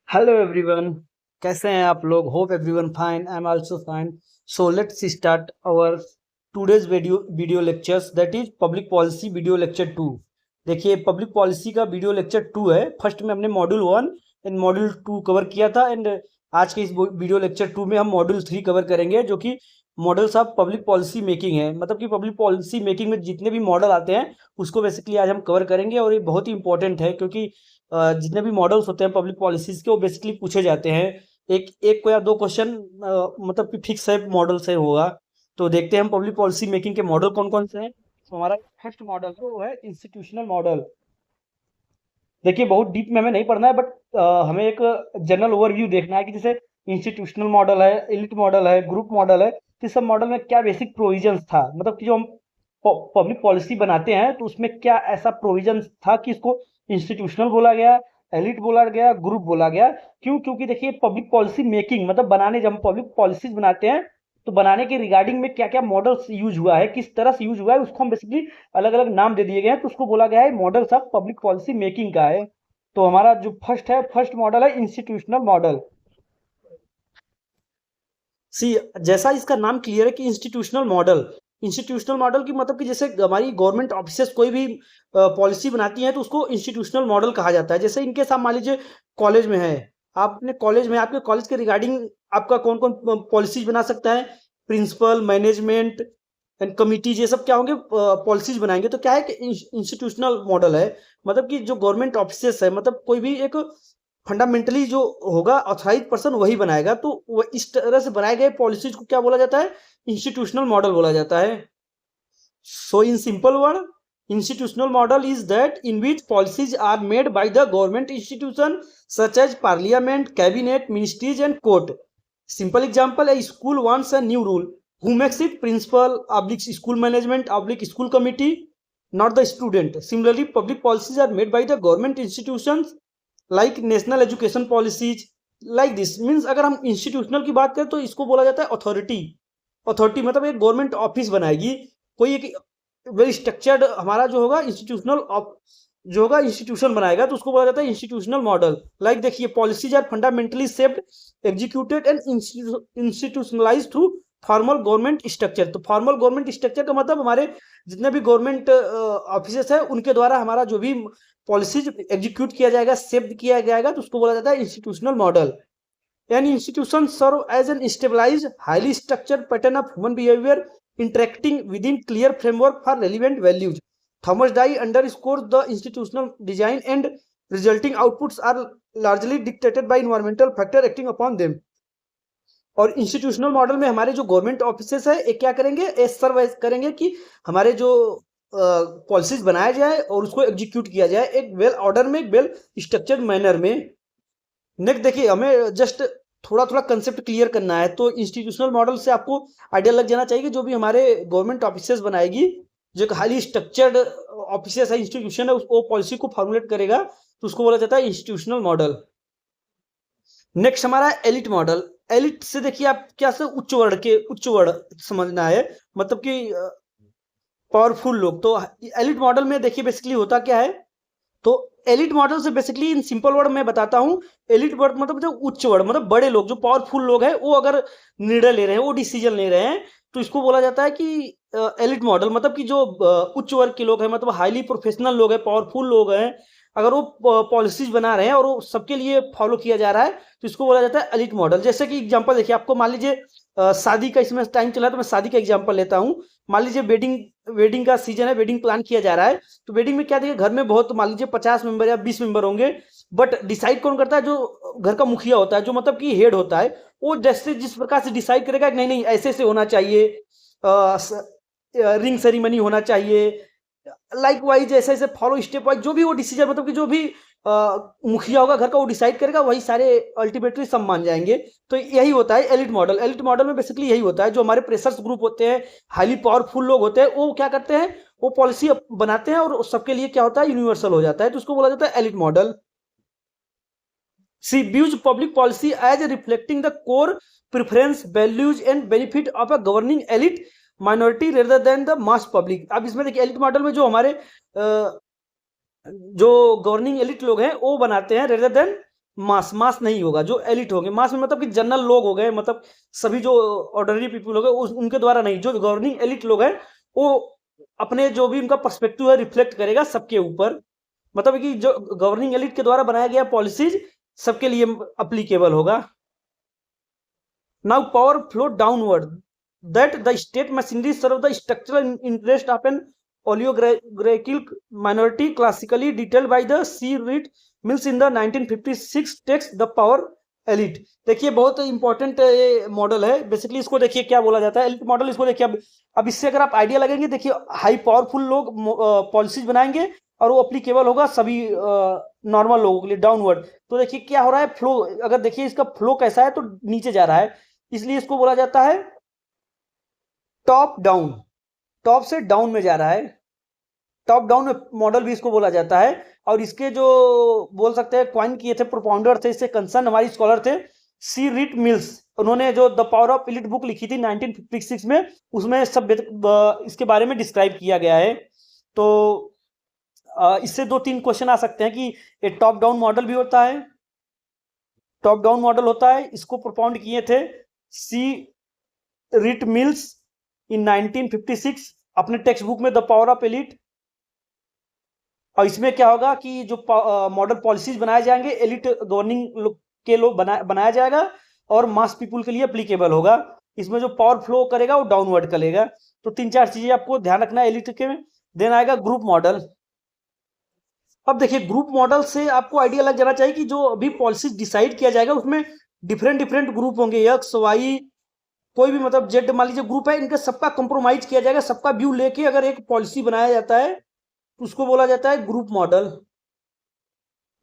Hello everyone. कैसे हैं आप लोग? Hope everyone fine. I am also fine. So let's start our today's video lectures, that is public policy video lecture 2। देखिए, public policy का video lecture 2 है। First में हमने मॉड्यूल 1 एंड मॉड्यूल 2 कवर किया था, एंड आज के इस वीडियो लेक्चर 2 में हम मॉड्यूल 3 कवर करेंगे, जो कि models of public policy making है। मतलब कि पब्लिक पॉलिसी मेकिंग में जितने भी मॉडल आते हैं उसको बेसिकली आज हम कवर करेंगे। और ये बहुत ही इंपॉर्टेंट है, क्योंकि जितने भी मॉडल्स होते हैं पब्लिक पॉलिसीज के, वो बेसिकली पूछे जाते हैं। एक एक को या दो क्वेश्चन मतलब कि फिक्स है मॉडल से होगा। तो देखते हैं हम पब्लिक पॉलिसी मेकिंग के मॉडल कौन कौन से हैं। तो हमारा फर्स्ट मॉडल वो है इंस्टीट्यूशनल मॉडल। देखिए, बहुत डीप में हमें नहीं पढ़ना है, बट हमें एक जनरल ओवरव्यू देखना है कि जैसे इंस्टीट्यूशनल मॉडल है, एलिट मॉडल है, ग्रुप मॉडल है, तो इस सब मॉडल में क्या बेसिक प्रोविजंस था। मतलब कि जो हम पब्लिक पॉलिसी बनाते हैं तो उसमें क्या ऐसा प्रोविजंस था कि इसको इंस्टीट्यूशनल बोला गया, एलिट बोला गया, ग्रुप बोला गया। क्यों? क्योंकि देखिए, पब्लिक पॉलिसी मेकिंग मतलब बनाने, जब हम पब्लिक पॉलिसीज बनाते हैं तो बनाने के रिगार्डिंग में क्या क्या मॉडल्स यूज हुआ है, किस तरह से यूज हुआ है, उसको हम बेसिकली अलग अलग नाम दे दिए गए हैं, तो उसको बोला गया है models of public policy making का है। तो हमारा जो फर्स्ट है, फर्स्ट मॉडल है इंस्टीट्यूशनल मॉडल। सी, जैसा इसका नाम क्लियर है कि इंस्टीट्यूशनल मॉडल। इंस्टीट्यूशनल मॉडल की मतलब कि जैसे हमारी गवर्नमेंट ऑफिसेस कोई भी पॉलिसी बनाती है तो उसको इंस्टीट्यूशनल मॉडल कहा जाता है। जैसे इनके साथ मान लीजिए कॉलेज में है, आपने कॉलेज में, आपके कॉलेज के रिगार्डिंग आपका कौन कौन पॉलिसीज बना सकता है? प्रिंसिपल, मैनेजमेंट एंड कमिटीज, ये सब क्या होंगे? पॉलिसीज बनाएंगे। तो क्या है कि इंस्टीट्यूशनल मॉडल है। मतलब कि जो गवर्नमेंट ऑफिसेस है, मतलब कोई भी एक फंडामेंटली जो होगा ऑथराइज पर्सन वही बनाएगा। तो वह इस तरह से बनाए गए पॉलिसीज को क्या बोला जाता है? इंस्टीट्यूशनल मॉडल बोला जाता है। So in simple word, institutional model is that in which policies are made by the government institution such as parliament, cabinet, ministries and court. Simple example, a school wants a new rule. Who makes it? Principal, oblique school management, oblique school committee, not the student. Similarly, public policies are made by the government institutions like national education policies, like this. Means अगर हम institutional की बात करें तो इसको बोला जाता है authority. अथॉरिटी मतलब एक गवर्नमेंट ऑफिस बनाएगी, कोई एक वेल स्ट्रक्चर्ड हमारा जो होगा इंस्टीट्यूशनल जो होगा इंस्टीट्यूशन बनाएगा, तो उसको बोला जाता है इंस्टीट्यूशनल मॉडल। लाइक देखिए, policies are fundamentally shaped, executed and institutionalised through formal government structure. तो फॉर्मल गवर्नमेंट स्ट्रक्चर का मतलब हमारे जितने भी गवर्नमेंट ऑफिसेस है उनके द्वारा हमारा जो भी पॉलिसीज एग्जीक्यूट किया जाएगा, शेप किया जाएगा, तो उसको बोला जाता है institutional model. An institution serve as an stabilized, highly structured pattern of human behavior interacting within clear framework for relevant values. Thomas Dye underscores the institutional design and resulting outputs are largely dictated by environmental factor acting upon them. और institutional model में हमारे जो government offices है ये क्या करेंगे? ये सर्व करेंगे कि हमारे जो पॉलिसीज बनाया जाए और उसको एग्जीक्यूट किया जाए एक वेल ऑर्डर में, एक वेल स्ट्रक्चर्ड मैनर में। नेक्स्ट देखिए, हमें जस्ट थोड़ा थोड़ा कंसेप्ट क्लियर करना है। तो इंस्टीट्यूशनल मॉडल से आपको आइडिया लग जाना चाहिए कि जो भी हमारे गवर्नमेंट ऑफिसेस बनाएगी, जो एक हाईली स्ट्रक्चर्ड ऑफिसेस है, इंस्टीट्यूशन है, वो पॉलिसी को फॉर्मुलेट करेगा, तो उसको बोला जाता है इंस्टीट्यूशनल मॉडल। नेक्स्ट हमारा एलिट मॉडल। एलिट से देखिए आप क्या से उच्च वर्ण समझना है, मतलब कि पावरफुल लोग। तो एलिट मॉडल में देखिए बेसिकली होता क्या है, तो एलिट मॉडल से बेसिकली इन सिंपल वर्ड में बताता हूं। एलिट वर्ड मतलब जो उच्च वर्ड, मतलब बड़े लोग, जो पावरफुल लोग हैं, वो अगर निर्णय ले रहे हैं, वो डिसीजन ले रहे हैं, तो इसको बोला जाता है कि एलिट मॉडल। मतलब कि जो उच्च वर्ग के लोग हैं, मतलब हाईली प्रोफेशनल लोग हैं, पावरफुल लोग हैं, अगर वो पॉलिसीज बना रहे हैं और वो सबके लिए फॉलो किया जा रहा है, तो इसको बोला जाता है एलिट मॉडल। जैसे कि एग्जांपल देखिए, आपको मान लीजिए शादी का इसमें टाइम चला है, तो मैं शादी का एग्जांपल लेता हूं। मान लीजिए वेडिंग का सीजन है, वेडिंग प्लान किया जा रहा है। तो वेडिंग में क्या देखिए, घर में बहुत, मान लीजिए 50 मेंबर या 20 मेंबर होंगे, बट डिसाइड कौन करता है? जो घर का मुखिया होता है, जो मतलब कि हेड होता है, वो जैसे जिस प्रकार से डिसाइड करेगा कि नहीं नहीं ऐसे ऐसे होना चाहिए, रिंग सेरेमनी होना चाहिए, लाइक वाइज ऐसे ऐसे फॉलो स्टेप वाइज जो भी वो डिसीजन, मतलब कि जो भी मुखिया होगा घर का, वो डिसाइड करेगा, वही सारे अल्टीमेटली सब मान जाएंगे। तो यही होता है एलिट मॉडल। एलिट मॉडल में बेसिकली यही होता है, जो हमारे प्रेशर्स ग्रुप होते हैं, हाईली पावरफुल लोग होते हैं, वो क्या करते हैं? वो पॉलिसी बनाते हैं और सबके लिए क्या होता है? यूनिवर्सल हो जाता है, तो उसको बोला जाता है elite model. She views public policy as reflecting the core preference, values and benefit of a governing elite minority rather than the mass public। अब इसमें देखिए, एलिट मॉडल में जो हमारे जो गवर्निंग एलिट लोग हैं वो बनाते हैं, रेदर देन मास नहीं होगा, जो एलिट होंगे, मास में मतलब कि जनरल लोग हो गए, मतलब सभी जो ऑर्डिनरी पीपल हो गए उनके द्वारा नहीं, जो गवर्निंग एलिट लोग हैं वो अपने जो भी उनका पर्सपेक्टिव है रिफ्लेक्ट करेगा सबके ऊपर, मतलब कि जो गवर्निंग एलिट के द्वारा बनाया गया पॉलिसीज सबके लिए अप्लीकेबल होगा। Now power flow downward that the state machinery serve the structural interest of an oligarchical minority classically detailed by the C. Reed Mills in the 1956 text The Power Elite। देखिए बहुत important model है, basically इसको देखिए क्या बोला जाता है elite model. इसको देखिए अब इससे अगर आप आइडिया लगेंगे, देखिए हाई पावरफुल लोग पॉलिसीज बनाएंगे और वो अप्लीकेबल होगा सभी नॉर्मल लोगों के लिए डाउनवर्ड। तो देखिए क्या हो रहा है, फ्लो अगर देखिए इसका फ्लो कैसा है तो नीचे जा रहा है, इसलिए इसको बोला जाता है टॉप डाउन, टॉप से डाउन में जा रहा है, टॉप डाउन मॉडल भी इसको बोला जाता है। और इसके जो बोल सकते हैं क्वाइन किए थे, प्रोपाउंडर थे, इससे कंसर्न हमारी स्कॉलर थे सी रीट मिल्स। उन्होंने जो the power of elite book लिखी थी 1956 में, उसमें सब इसके बारे में डिस्क्राइब किया गया है। तो इससे 2-3 क्वेश्चन आ सकते हैं कि ये टॉप डाउन मॉडल भी होता है, टॉप डाउन मॉडल होता है, इसको प्रोपाउंड किए थे सी रीट मिल्स इन 1956 अपने टेक्स्ट बुक में द पावर ऑफ एलिट। और इसमें क्या होगा कि जो मॉडल पॉलिसीज बनाए जाएंगे एलिट गवर्निंग के लोग बनाया जाएगा और मास पीपुल के लिए एप्लीकेबल होगा। इसमें जो पावर फ्लो करेगा वो डाउनवर्ड करेगा। तो 3-4 चीजें आपको ध्यान रखना है एलिट के में। देन आएगा ग्रुप मॉडल। अब देखिए ग्रुप मॉडल से आपको आइडिया लग जाना चाहिए कि जो अभी पॉलिसीज डिसाइड किया जाएगा उसमें डिफरेंट डिफरेंट ग्रुप होंगे, एक्स वाई कोई भी, मतलब जेड मान लीजिए ग्रुप है, इनका सबका कंप्रोमाइज किया जाएगा, सबका व्यू लेके अगर एक पॉलिसी बनाया जाता है तो उसको बोला जाता है ग्रुप मॉडल।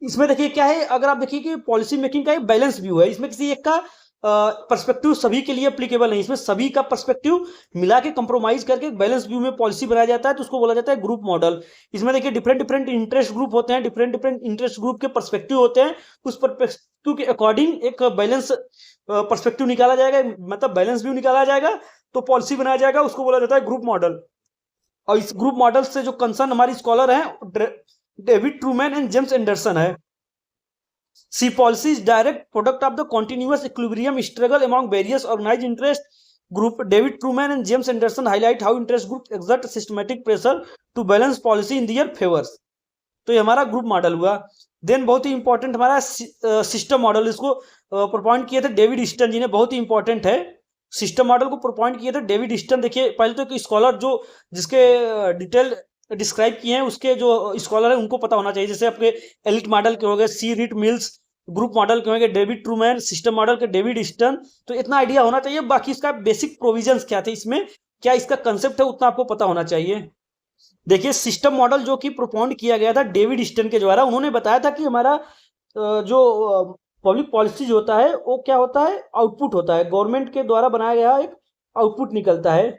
इसमें देखिए क्या है, अगर आप देखिए कि पॉलिसी मेकिंग का एक बैलेंस व्यू है, इसमें किसी एक का पर्सपेक्टिव सभी के लिए एप्लीकेबल नहीं, इसमें सभी का पर्सपेक्टिव मिला के कंप्रोमाइज करके बैलेंस व्यू में पॉलिसी बनाया जाता है, तो उसको बोला जाता है ग्रुप मॉडल। इसमें देखिए डिफरेंट डिफरेंट इंटरेस्ट ग्रुप होते हैं, डिफरेंट डिफरेंट इंटरेस्ट ग्रुप के पर्सपेक्टिव होते हैं, उस पर्सपेक्टिव के अकॉर्डिंग एक बैलेंस पर्सपेक्टिव निकाला जाएगा, मतलब बैलेंस व्यू निकाला जाएगा, तो पॉलिसी बनाया जाएगा, उसको बोला जाता है ग्रुप मॉडल। और इस ग्रुप मॉडल से जो कंसर्न हमारी स्कॉलर हैं David Truman and James Anderson है। सी policy is direct product of the continuous equilibrium struggle among various organised interest group. David Truman and James Anderson highlight how interest group exert systematic pressure to balance policy in their favours. तो ये हमारा group model हुआ। Then बहुत ही important हमारा system model, इसको propound किए थे डेविड ईस्टन जी ने, बहुत ही इंपॉर्टेंट है। सिस्टम मॉडल को प्रोपॉइंट किए थे डेविड ईस्टन। देखिए पहले तो एक स्कॉलर जो जिसके डिटेल डिस्क्राइब किए हैं उसके जो स्कॉलर है उनको पता होना चाहिए, जैसे आपके एलिट मॉडल के हो गए सी रीट मिल्स, ग्रुप मॉडल के होंगे डेविड ट्रूमैन, सिस्टम मॉडल के डेविड ईस्टन। तो इतना आइडिया होना चाहिए, बाकी इसका बेसिक प्रोविजंस क्या थे, इसमें क्या इसका कंसेप्ट है उतना आपको पता होना चाहिए। देखिए सिस्टम मॉडल जो कि प्रोपाउंड किया गया था डेविड ईस्टन के द्वारा, उन्होंने बताया था कि हमारा जो पब्लिक पॉलिसी होता है वो क्या होता है, आउटपुट होता है, गवर्नमेंट के द्वारा बनाया गया एक आउटपुट निकलता है।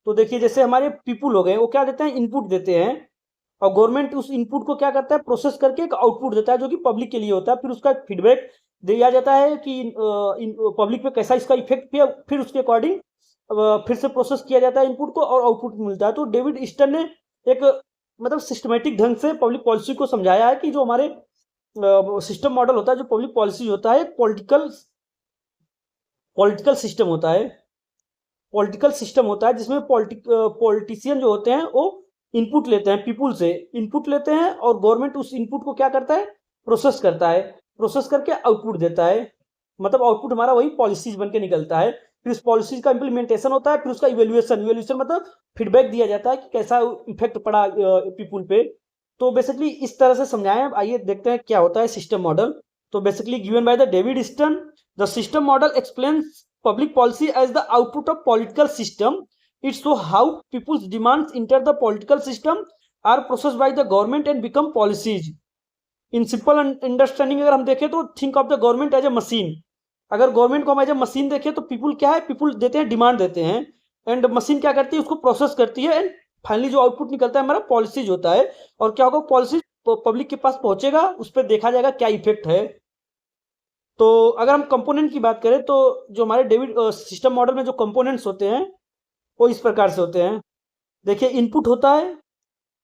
तो देखिए जैसे हमारे पीपुल हो गए वो क्या देते हैं, इनपुट देते हैं, और गवर्नमेंट उस इनपुट को क्या करता है, प्रोसेस करके एक आउटपुट देता है जो कि पब्लिक के लिए होता है, फिर उसका फीडबैक दिया जाता है कि पब्लिक पे कैसा इसका इफेक्ट किया, फिर उसके अकॉर्डिंग फिर से प्रोसेस किया जाता है इनपुट को और आउटपुट मिलता है। तो डेविड ईस्टन ने एक मतलब सिस्टमेटिक ढंग से पब्लिक पॉलिसी को समझाया है कि जो हमारे सिस्टम मॉडल होता है, जो पब्लिक पॉलिसी होता है, पॉलिटिकल सिस्टम होता है, पॉलिटिकल सिस्टम होता है जिसमें पॉलिटिशियन जो होते हैं वो इनपुट लेते हैं, पीपुल से इनपुट लेते हैं और गवर्नमेंट उस इनपुट को क्या करता है, प्रोसेस करता है, प्रोसेस करके आउटपुट देता है, मतलब आउटपुट हमारा वही पॉलिसीज बन के निकलता है। फिर उस पॉलिसीज का इंप्लीमेंटेशन होता है, फिर उसका इवेल्युएशन मतलब फीडबैक दिया जाता है कि कैसा इफेक्ट पड़ा पीपुल पे। तो बेसिकली इस तरह से समझाएं। आइए देखते हैं क्या होता है सिस्टम मॉडल। तो basically given by the David Easton, the system model explains public policy as the output of political system. It shows how people's demands enter the political system, are processed by the government and become policies. In simple understanding अगर हम देखें तो think of the government as a machine. अगर government को हम as a machine देखें तो people क्या है, पीपुल देते हैं, डिमांड देते हैं, एंड मशीन क्या करती है, उसको प्रोसेस करती है, एंड फाइनली जो आउटपुट निकलता है हमारा पॉलिसीज होता है। और क्या होगा, पॉलिसी पब्लिक के पास पहुंचेगा, उस पर देखा जाएगा क्या इफेक्ट है। तो अगर हम कंपोनेंट की बात करें तो जो हमारे डेविड सिस्टम मॉडल में जो कंपोनेंट्स होते हैं वो इस प्रकार से होते हैं। देखिए इनपुट होता है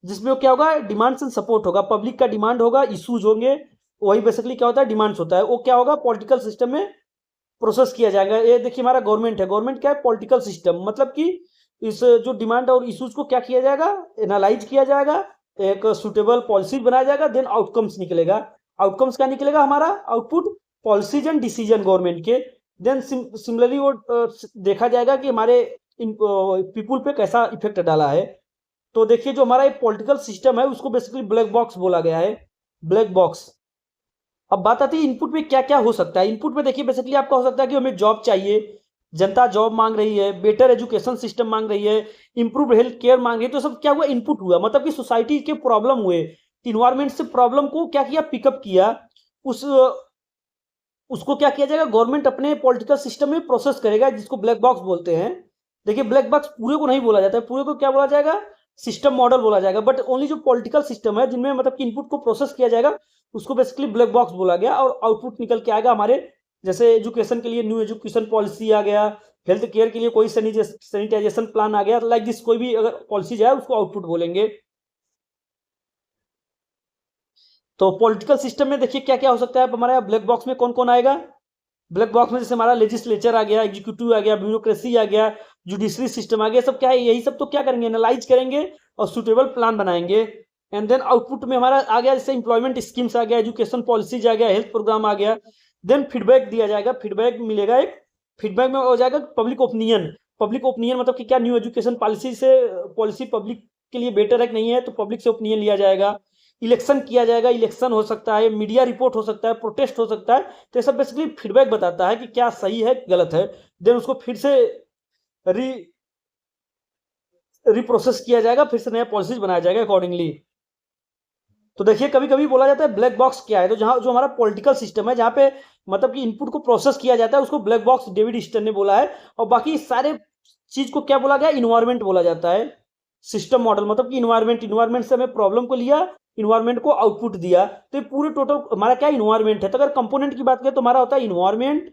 जिसमें क्या होगा, डिमांड्स एंड सपोर्ट होगा, पब्लिक का डिमांड होगा, इश्यूज होंगे, वही बेसिकली क्या होता है, डिमांड्स होता है। वो क्या होगा, पॉलिटिकल सिस्टम में प्रोसेस किया जाएगा। ये देखिए हमारा गवर्नमेंट है, गवर्नमेंट क्या है, पॉलिटिकल सिस्टम, मतलब कि इस जो डिमांड और इश्यूज को क्या किया जाएगा, एनालाइज किया जाएगा, एक सुटेबल पॉलिसी बनाया जाएगा, देन आउटकम्स निकलेगा। आउटकम्स क्या निकलेगा, हमारा output policies and decision government के। देन सिमिलरली वो देखा जाएगा कि हमारे पीपुल पे कैसा इफेक्ट डाला है। तो देखिए जो हमारा एक पॉलिटिकल सिस्टम है उसको बेसिकली ब्लैक बॉक्स बोला गया है, ब्लैक बॉक्स। अब बात आती है इनपुट में क्या क्या हो सकता है। इनपुट में देखिए बेसिकली आपका हो सकता है कि हमें जॉब चाहिए, जनता जॉब मांग रही है, बेटर एजुकेशन सिस्टम मांग रही है, इंप्रूव हेल्थ केयर मांग रही है। तो सब क्या हुआ, इनपुट हुआ, मतलब कि सोसाइटी के प्रॉब्लम हुए, इन्वायरमेंट से प्रॉब्लम को क्या किया, पिकअप किया। उस उसको क्या किया जाएगा, गवर्नमेंट अपने पॉलिटिकल सिस्टम में प्रोसेस करेगा, जिसको ब्लैक बॉक्स बोलते हैं। देखिए ब्लैक बॉक्स पूरे को नहीं बोला जाता है, पूरे को क्या बोला जाएगा, सिस्टम मॉडल बोला जाएगा। बट ओनली जो पॉलिटिकल सिस्टम है जिनमें मतलब कि इनपुट को प्रोसेस किया जाएगा उसको बेसिकली ब्लैक बॉक्स बोला गया। और आउटपुट निकल के आएगा हमारे, जैसे एजुकेशन के लिए न्यू एजुकेशन पॉलिसी आ गया, हेल्थ केयर के लिए कोई सैनिटाइजेशन प्लान आ गया, लाइक दिस कोई भी अगर पॉलिसी जाए उसको आउटपुट बोलेंगे। तो पॉलिटिकल सिस्टम में देखिए क्या क्या हो सकता है। हमारे ब्लैक बॉक्स में कौन कौन आएगा, ब्लैक बॉक्स में जैसे हमारा लेजिस्लेचर आ गया, एग्जीक्यूटिव आ गया, ब्यूरोक्रेसी आ गया, जुडिशरी सिस्टम आ गया। सब क्या है, यही सब तो क्या करेंगे, एनालाइज करेंगे और सुटेबल प्लान बनाएंगे। एंड देन आउटपुट में हमारा आ गया जैसे इंप्लॉयमेंट स्कीम्स आ गया, एजुकेशन पॉलिसीज आ गया, हेल्थ प्रोग्राम आ गया। देन फीडबैक दिया जाएगा, फीडबैक मिलेगा एक, फीडबैक में हो जाएगा पब्लिक ओपिनियन। पब्लिक ओपिनियन मतलब कि क्या न्यू एजुकेशन पॉलिसी से पॉलिसी पब्लिक के लिए बेटर है कि नहीं है, तो पब्लिक से ओपिनियन लिया जाएगा। इलेक्शन किया जाएगा, इलेक्शन हो सकता है, मीडिया रिपोर्ट हो सकता है, प्रोटेस्ट हो सकता है। तो ये सब बेसिकली फीडबैक बताता है कि क्या सही है गलत है। देन उसको फिर से री रिप्रोसेस किया जाएगा, फिर से नया पॉलिसीज बनाया जाएगा अकॉर्डिंगली। तो देखिए कभी कभी बोला जाता है ब्लैक बॉक्स क्या है, तो जहां जो हमारा पॉलिटिकल सिस्टम है जहां पे मतलब कि इनपुट को प्रोसेस किया जाता है उसको ब्लैक बॉक्स डेविड स्टर्न ने बोला है। और बाकी सारे चीज को क्या बोला गया, इन्वायरमेंट बोला जाता है। सिस्टम मॉडल मतलब कि इन्वायरमेंट, इन्वायरमेंट से हमें प्रॉब्लम को लिया, इन्वायरमेंट को आउटपुट दिया। तो ये पूरे टोटल हमारा क्या इन्वायरमेंट है। तो अगर कंपोनेंट की बात करें तो हमारा होता है environment,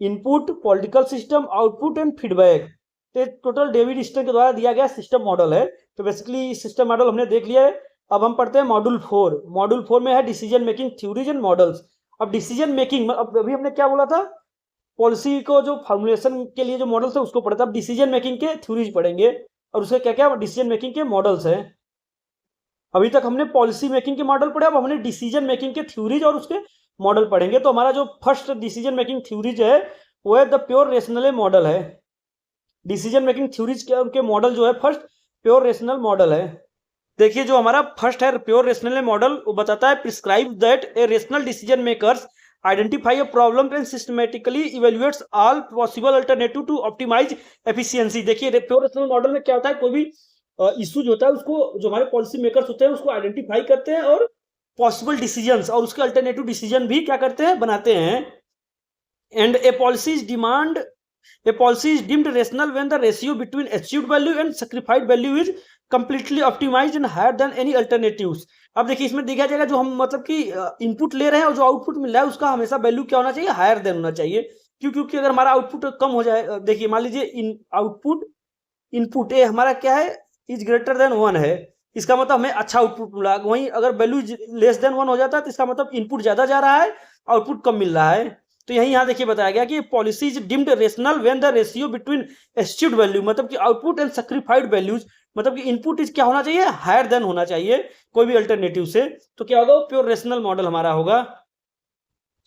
input, political system, output and feedback. तो टोटल डेविड स्टर्न के द्वारा दिया गया सिस्टम मॉडल है। तो बेसिकली सिस्टम मॉडल हमने देख लिया है। अब हम पढ़ते हैं मॉड्यूल 4। मॉड्यूल 4 में है decision making theories and models. अब डिसीजन मेकिंग, अब अभी हमने क्या बोला था, पॉलिसी को जो फॉर्मुलेशन के लिए जो मॉडल्स है उसको पढ़ा था। अब डिसीजन मेकिंग के थ्योरीज पढ़ेंगे और उसके क्या क्या डिसीजन मेकिंग के मॉडल्स हैं। अभी तक हमने पॉलिसी मेकिंग के मॉडल पढ़े, अब हमने डिसीजन मेकिंग के थ्योरीज और उसके मॉडल पढ़ेंगे। तो हमारा जो फर्स्ट डिसीजन मेकिंग थ्योरीज है वो है द प्योर रेशनल मॉडल है। डिसीजन मेकिंग थ्योरीज के उनके मॉडल जो है फर्स्ट प्योर रेशनल मॉडल है। देखिए जो हमारा फर्स्ट है प्योर रेशनल मॉडल, वो बताता है prescribe that a rational decision makers identify a problem and systematically evaluates all possible alternative to optimise efficiency. देखिए प्योर रेशनल मॉडल में क्या होता है, कोई भी इशू जो होता है उसको जो हमारे पॉलिसी मेकर्स होते हैं उसको आइडेंटिफाई करते हैं और पॉसिबल डिसीजंस और उसके अल्टरनेटिव डिसीजन भी क्या करते हैं, बनाते हैं। And A policy is demand A policy is deemed rational when the ratio between achieved value and sacrificed value is completely optimized and higher than any alternatives। अब देखिए इसमें देखा जाएगा जो हम मतलब कि इनपुट ले रहे हैं और जो आउटपुट मिल रहा है उसका हमेशा वैल्यू क्या होना चाहिए, हायर देन होना चाहिए। क्यों, क्योंकि अगर हमारा आउटपुट कम हो जाए, देखिए मान लीजिए आउटपुट इनपुट ए हमारा क्या है, इज ग्रेटर देन 1 है, इसका मतलब हमें अच्छा आउटपुट मिला। वहीं अगर वैल्यू लेस देन 1 हो जाता है तो इसका मतलब इनपुट ज्यादा जा रहा है, आउटपुट कम मिल रहा है। तो यही यहाँ देखिए बताया गया कि policy is deemed rational when the ratio between eschewed value मतलब कि आउटपुट एंड सैक्रिफाइड वैल्यूज, मतलब कि इनपुट इज क्या होना चाहिए, हायर देन होना चाहिए कोई भी अल्टरनेटिव से। तो क्या होगा, प्योर रेशनल मॉडल हमारा होगा।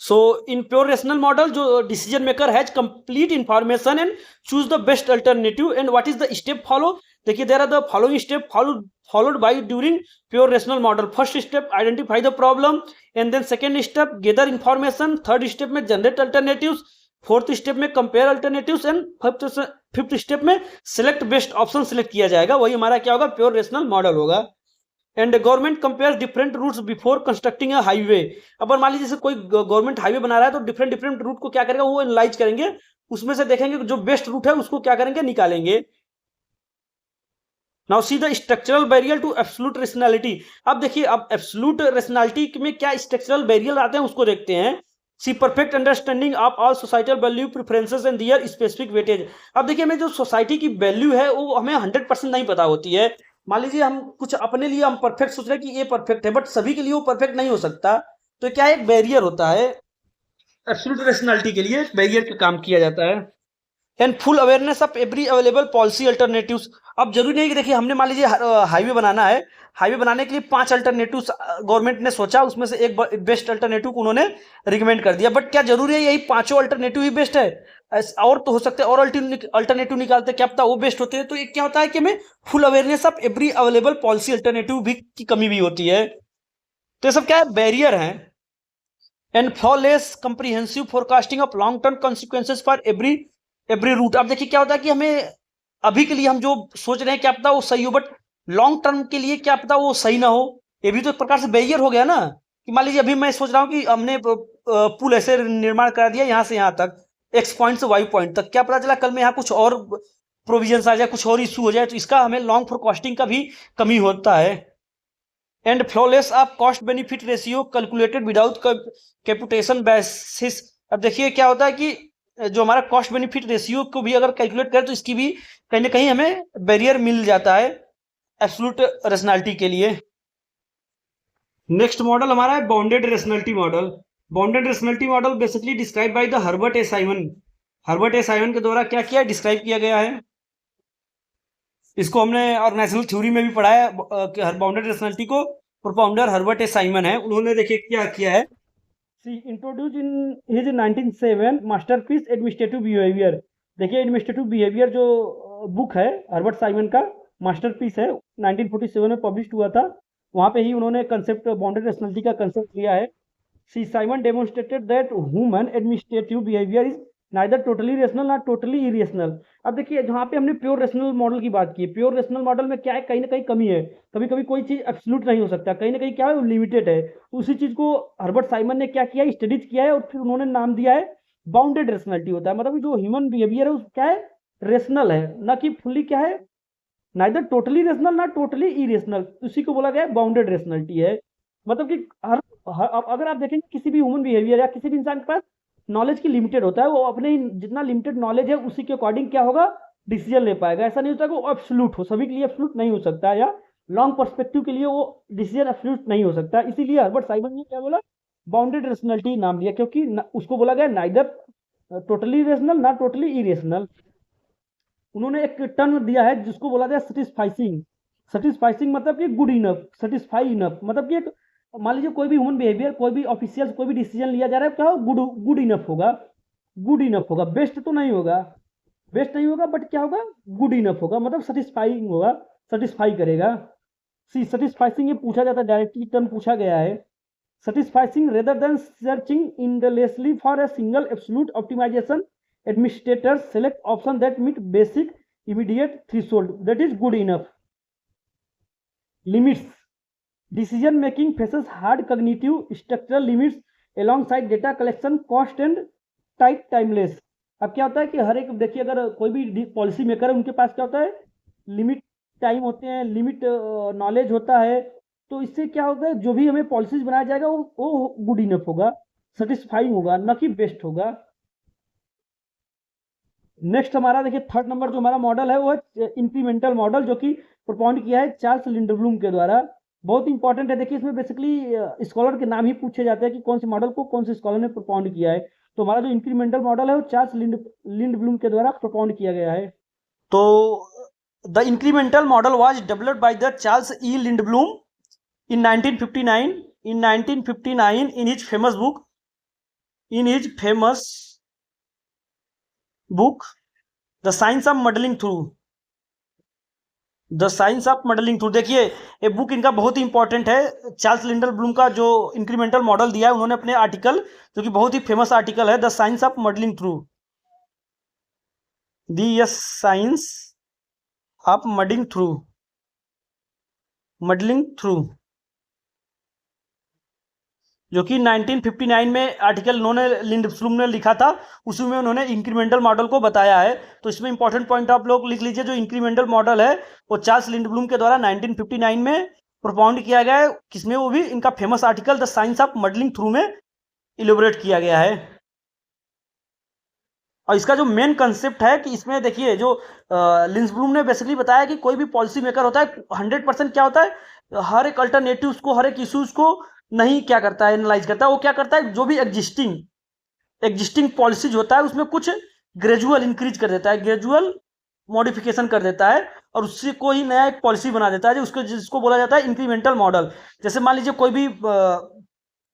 So in pure rational model जो decision maker has complete information and choose the best alternative and what is the step follow. देखिए there are the following step followed by during pure rational model। First step identify the problem, and then second step gather information, third step में generate alternatives, fourth step में compare alternatives and fifth step में select best option select किया जाएगा। वही हमारा क्या होगा, pure rational model होगा। And government compare different routes before constructing a highway. अब मान लीजिए जैसे कोई गवर्नमेंट हाईवे बना रहा है तो डिफरेंट डिफरेंट रूट को क्या करेगा, वो एनालाइज करेंगे, उसमें से देखेंगे जो बेस्ट रूट है उसको क्या करेंगे, निकालेंगे। Now see the structural barrier to absolute rationality. अब देखिए अब एब्सोल्यूट रेशनैलिटी में क्या स्ट्रक्चरल बैरियर आते हैं उसको देखते हैं। See perfect understanding of all societal value preferences and their specific weightage. अब देखिए हमें जो सोसाइटी की वैल्यू है वो हमें 100% नहीं पता होती है। मान लीजिए हम कुछ अपने लिए हम परफेक्ट सोच रहे हैं कि ये परफेक्ट है, बट सभी के लिए वो परफेक्ट नहीं हो सकता। तो क्या एक बैरियर होता है, एब्सोल्यूट रेशनैलिटी के लिए एक बैरियर का काम किया जाता है। And full awareness of every available policy alternatives. अब जरूरी नहीं कि देखिए हमने मान लीजिए हाईवे बनाना है, हाईवे बनाने के लिए 5 अल्टरनेटिव्स गवर्नमेंट ने सोचा, उसमें से एक बेस्ट अल्टरनेटिव को उन्होंने रिकमेंड कर दिया, बट क्या जरूरी है यही पांचों अल्टरनेटिव ही बेस्ट है? और तो हो सकते हैं और अल्टरनेटिव निकालते, क्या पता वो बेस्ट होते हैं। तो ये क्या होता है कि हमें full awareness of every available policy alternative भी की कमी भी होती है। तो ये सब क्या है, बैरियर है। And flawless comprehensive forecasting of long term consequences for every route. अब देखिए क्या होता है कि हमें अभी के लिए हम जो सोच रहे हैं क्या पता वो सही हो, बट लॉन्ग टर्म के लिए क्या पता वो सही ना हो। ये भी तो एक प्रकार से बैरियर हो गया ना, कि मान लीजिए अभी मैं सोच रहा हूँ कि हमने पुल ऐसे निर्माण करा दिया यहाँ से यहाँ तक, एक्स पॉइंट से वाई पॉइंट तक, क्या पता चला कल में यहाँ कुछ और प्रोविजंस आ जाए, कुछ और इशू हो जाए, तो इसका हमें लॉन्ग फोरकास्टिंग का भी कमी होता है। And flawless of cost benefit ratio calculated without computation basis. अब देखिए क्या होता है कि जो हमारा कॉस्ट बेनिफिट रेशियो को भी अगर कैलकुलेट करें तो इसकी भी कहीं ना कहीं हमें बैरियर मिल जाता है एब्सोल्यूट रेशनैलिटी के लिए। नेक्स्ट मॉडल हमारा है bounded rationality model. Bounded rationality model basically describe by the Herbert A Simon. Herbert A Simon के द्वारा क्या किया, डिस्क्राइब किया गया है। इसको हमने ऑर्गेनाइजेशनल थ्योरी में भी पढ़ा है कि बाउंडेड रेशनैलिटी को प्रोपाउंडर हर्बर्ट ए साइमन है। उन्होंने देखिए क्या किया है, introduce in his 1907 masterpiece administrative behaviour. देखिए एडमिनिस्ट्रेटिव बिहेवियर जो बुक है हर्बर्ट साइमन का मास्टरपीस है, 1947 में पब्लिश हुआ था। वहाँ पे ही उन्होंने कंसेप्ट बाउंडेड रेशनैलिटी का कंसेप्ट लिया है। सी Simon demonstrated that human administrative behaviour is neither totally rational not totally irrational. अब देखिए जहाँ पे हमने प्योर रेशनल मॉडल की बात की, प्योर रेशनल मॉडल में क्या है, कहीं ना कहीं कमी है। कभी कभी कोई चीज एब्सोल्यूट नहीं हो सकता, कहीं ना कहीं क्या है लिमिटेड है। उसी चीज को हर्बर्ट साइमन ने क्या किया, स्टडीज किया है और फिर उन्होंने नाम दिया है बाउंडेड रेशनलिटी होता है। मतलब जो ह्यूमन बिहेवियर है क्या है, रेशनल है, ना कि फुल्ली क्या है, नाइदर टोटली रेशनल ना टोटली इरेशनल, उसी को बोला गया बाउंडेड रेशनलिटी है। मतलब कि अगर आप देखेंगे किसी भी ह्यूमन बिहेवियर या किसी भी इंसान के पास नॉलेज की लिमिटेड होता है, वो अपने जितना लिमिटेड नॉलेज है उसी के अकॉर्डिंग क्या होगा, डिसीजन ले पाएगा। ऐसा नहीं होता कि वो एब्सोल्यूट हो, सभी के लिए एब्सोल्यूट नहीं हो सकता, या लॉन्ग पर्सपेक्टिव के लिए वो डिसीजन एब्सोल्यूट नहीं हो सकता। इसीलिए हर्बर्ट साइमन ने क्या बोला, बाउंडेड रेशनलिटी नाम दिया, क्योंकि उसको बोला गया नाइदर टोटली रेशनल ना टोटली इरेशनल। उन्होंने एक टर्म दिया है जिसको बोला जाए सेटिस्फाइसिंग। सेटिस्फाइसिंग मतलब कि गुड इनफ, सेटिस्फाई इनफ, मतलब कि एक मान लीजिए कोई भी ह्यूमन बिहेवियर, कोई भी ऑफिशियल कोई भी डिसीजन लिया जा रहा है, क्या गुड गुड इनफ होगा, गुड इनफ होगा, बेस्ट तो नहीं होगा, बेस्ट नहीं होगा, बट क्या होगा, गुड इनफ होगा, मतलब सेटिस्फाइंग होगा, सेटिस्फाई करेगा। सी सेटिस्फाइसिंग ये पूछा जाता है, डायरेक्टली टर्म पूछा गया है। Satisficing rather than searching endlessly for a single absolute optimization, administrators select option that meet basic immediate threshold, that is good enough. Limits, decision making faces hard cognitive structural limits alongside data collection cost and tight timeless. अब क्या होता है कि हर एक देखिए अगर कोई भी पॉलिसी मेकर है उनके पास क्या होता है, लिमिट टाइम होते हैं, लिमिट नॉलेज होता है। तो इससे क्या होता है, जो भी हमें पॉलिसीज बनाया जाएगा वो गुड इनफ होगा, सेटिस्फाइंग होगा, न कि बेस्ट होगा। नेक्स्ट हमारा देखिए थर्ड नंबर जो हमारा मॉडल है वो है इंक्रीमेंटल मॉडल, जो कि प्रोपाउंड किया है चार्ल्स लिंडब्लूम के द्वारा। बहुत इंपॉर्टेंट है, देखिए इसमें बेसिकली स्कॉलर के नाम ही पूछे जाते हैं कि कौन से मॉडल को कौन से स्कॉलर ने प्रोपाउंड किया है। तो हमारा जो इंक्रीमेंटल मॉडल है वो चार्ल्स लिंडब्लूम के द्वारा प्रोपाउंड किया गया है। तो the incremental model was developed by the Charles E Lindblom in 1959 in his famous book the science of modeling through। देखिए ये बुक इनका बहुत ही इंपॉर्टेंट है। चार्ल्स लिंडब्लूम का जो इंक्रीमेंटल मॉडल दिया है उन्होंने अपने आर्टिकल, जो कि बहुत ही फेमस आर्टिकल है, the science of modelling through, the science of modelling through, जो कि 1959 में आर्टिकल उन्होंने लिंडब्लूम ने लिखा था, उसी में उन्होंने इंक्रीमेंटल मॉडल को बताया है। तो इसमें इंपॉर्टेंट पॉइंट आप लोग लिख लीजिए, जो इंक्रीमेंटल मॉडल है वो चार्ल्स लिंडब्लूम के द्वारा 1959 में प्रोपाउंड किया गया है। किसमें, वो भी इनका famous article the science of modelling through में इलेबोरेट किया गया है। और इसका जो मेन कंसेप्ट है कि इसमें देखिए जो लिंसब्लूम ने बेसिकली बताया कि कोई भी पॉलिसी मेकर होता है 100% क्या होता है, हर एक अल्टरनेटिव्स को, हर एक इश्यूज को नहीं क्या करता है, एनालाइज करता है। वो क्या करता है, जो भी एग्जिस्टिंग पॉलिसीज होता है उसमें कुछ ग्रेजुअल इंक्रीज कर देता है, ग्रेजुअल मॉडिफिकेशन कर देता है और उससे कोई नया एक पॉलिसी बना देता है जो उसको जिसको बोला जाता है इंक्रीमेंटल मॉडल। जैसे मान लीजिए कोई भी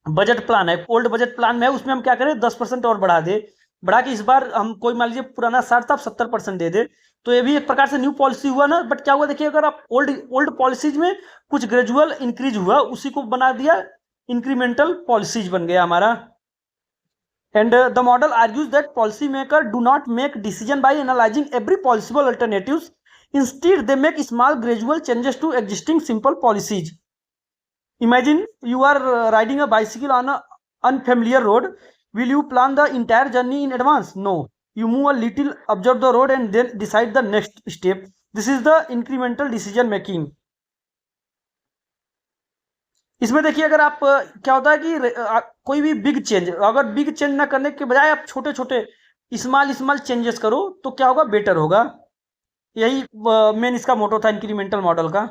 बजट प्लान है, ओल्ड बजट प्लान में है, उसमें हम क्या करें 10% और बढ़ा के इस बार हम कोई मान लीजिए पुराना 60 था 70% दे दे, तो ये भी एक प्रकार से न्यू पॉलिसी हुआ ना। बट क्या हुआ देखिए, अगर आप ओल्ड पॉलिसीज में कुछ ग्रेजुअल इंक्रीज हुआ, उसी को बना दिया इंक्रीमेंटल पॉलिसीज बन गया हमारा। And the model argues that policymakers do not make decision by analyzing every possible alternatives. Instead, they make small gradual changes to existing simple policies. Imagine you are riding a bicycle on an unfamiliar road. Will you plan the entire journey in advance? No. You move a little, observe the road, and then decide the next step. This is the incremental decision making. इसमें देखिए अगर आप क्या होता है कि कोई भी बिग चेंज, अगर बिग चेंज ना करने के बजाय आप छोटे छोटे स्मॉल चेंजेस करो तो क्या होगा, बेटर होगा। यही मेन इसका मोटो था इंक्रीमेंटल मॉडल का।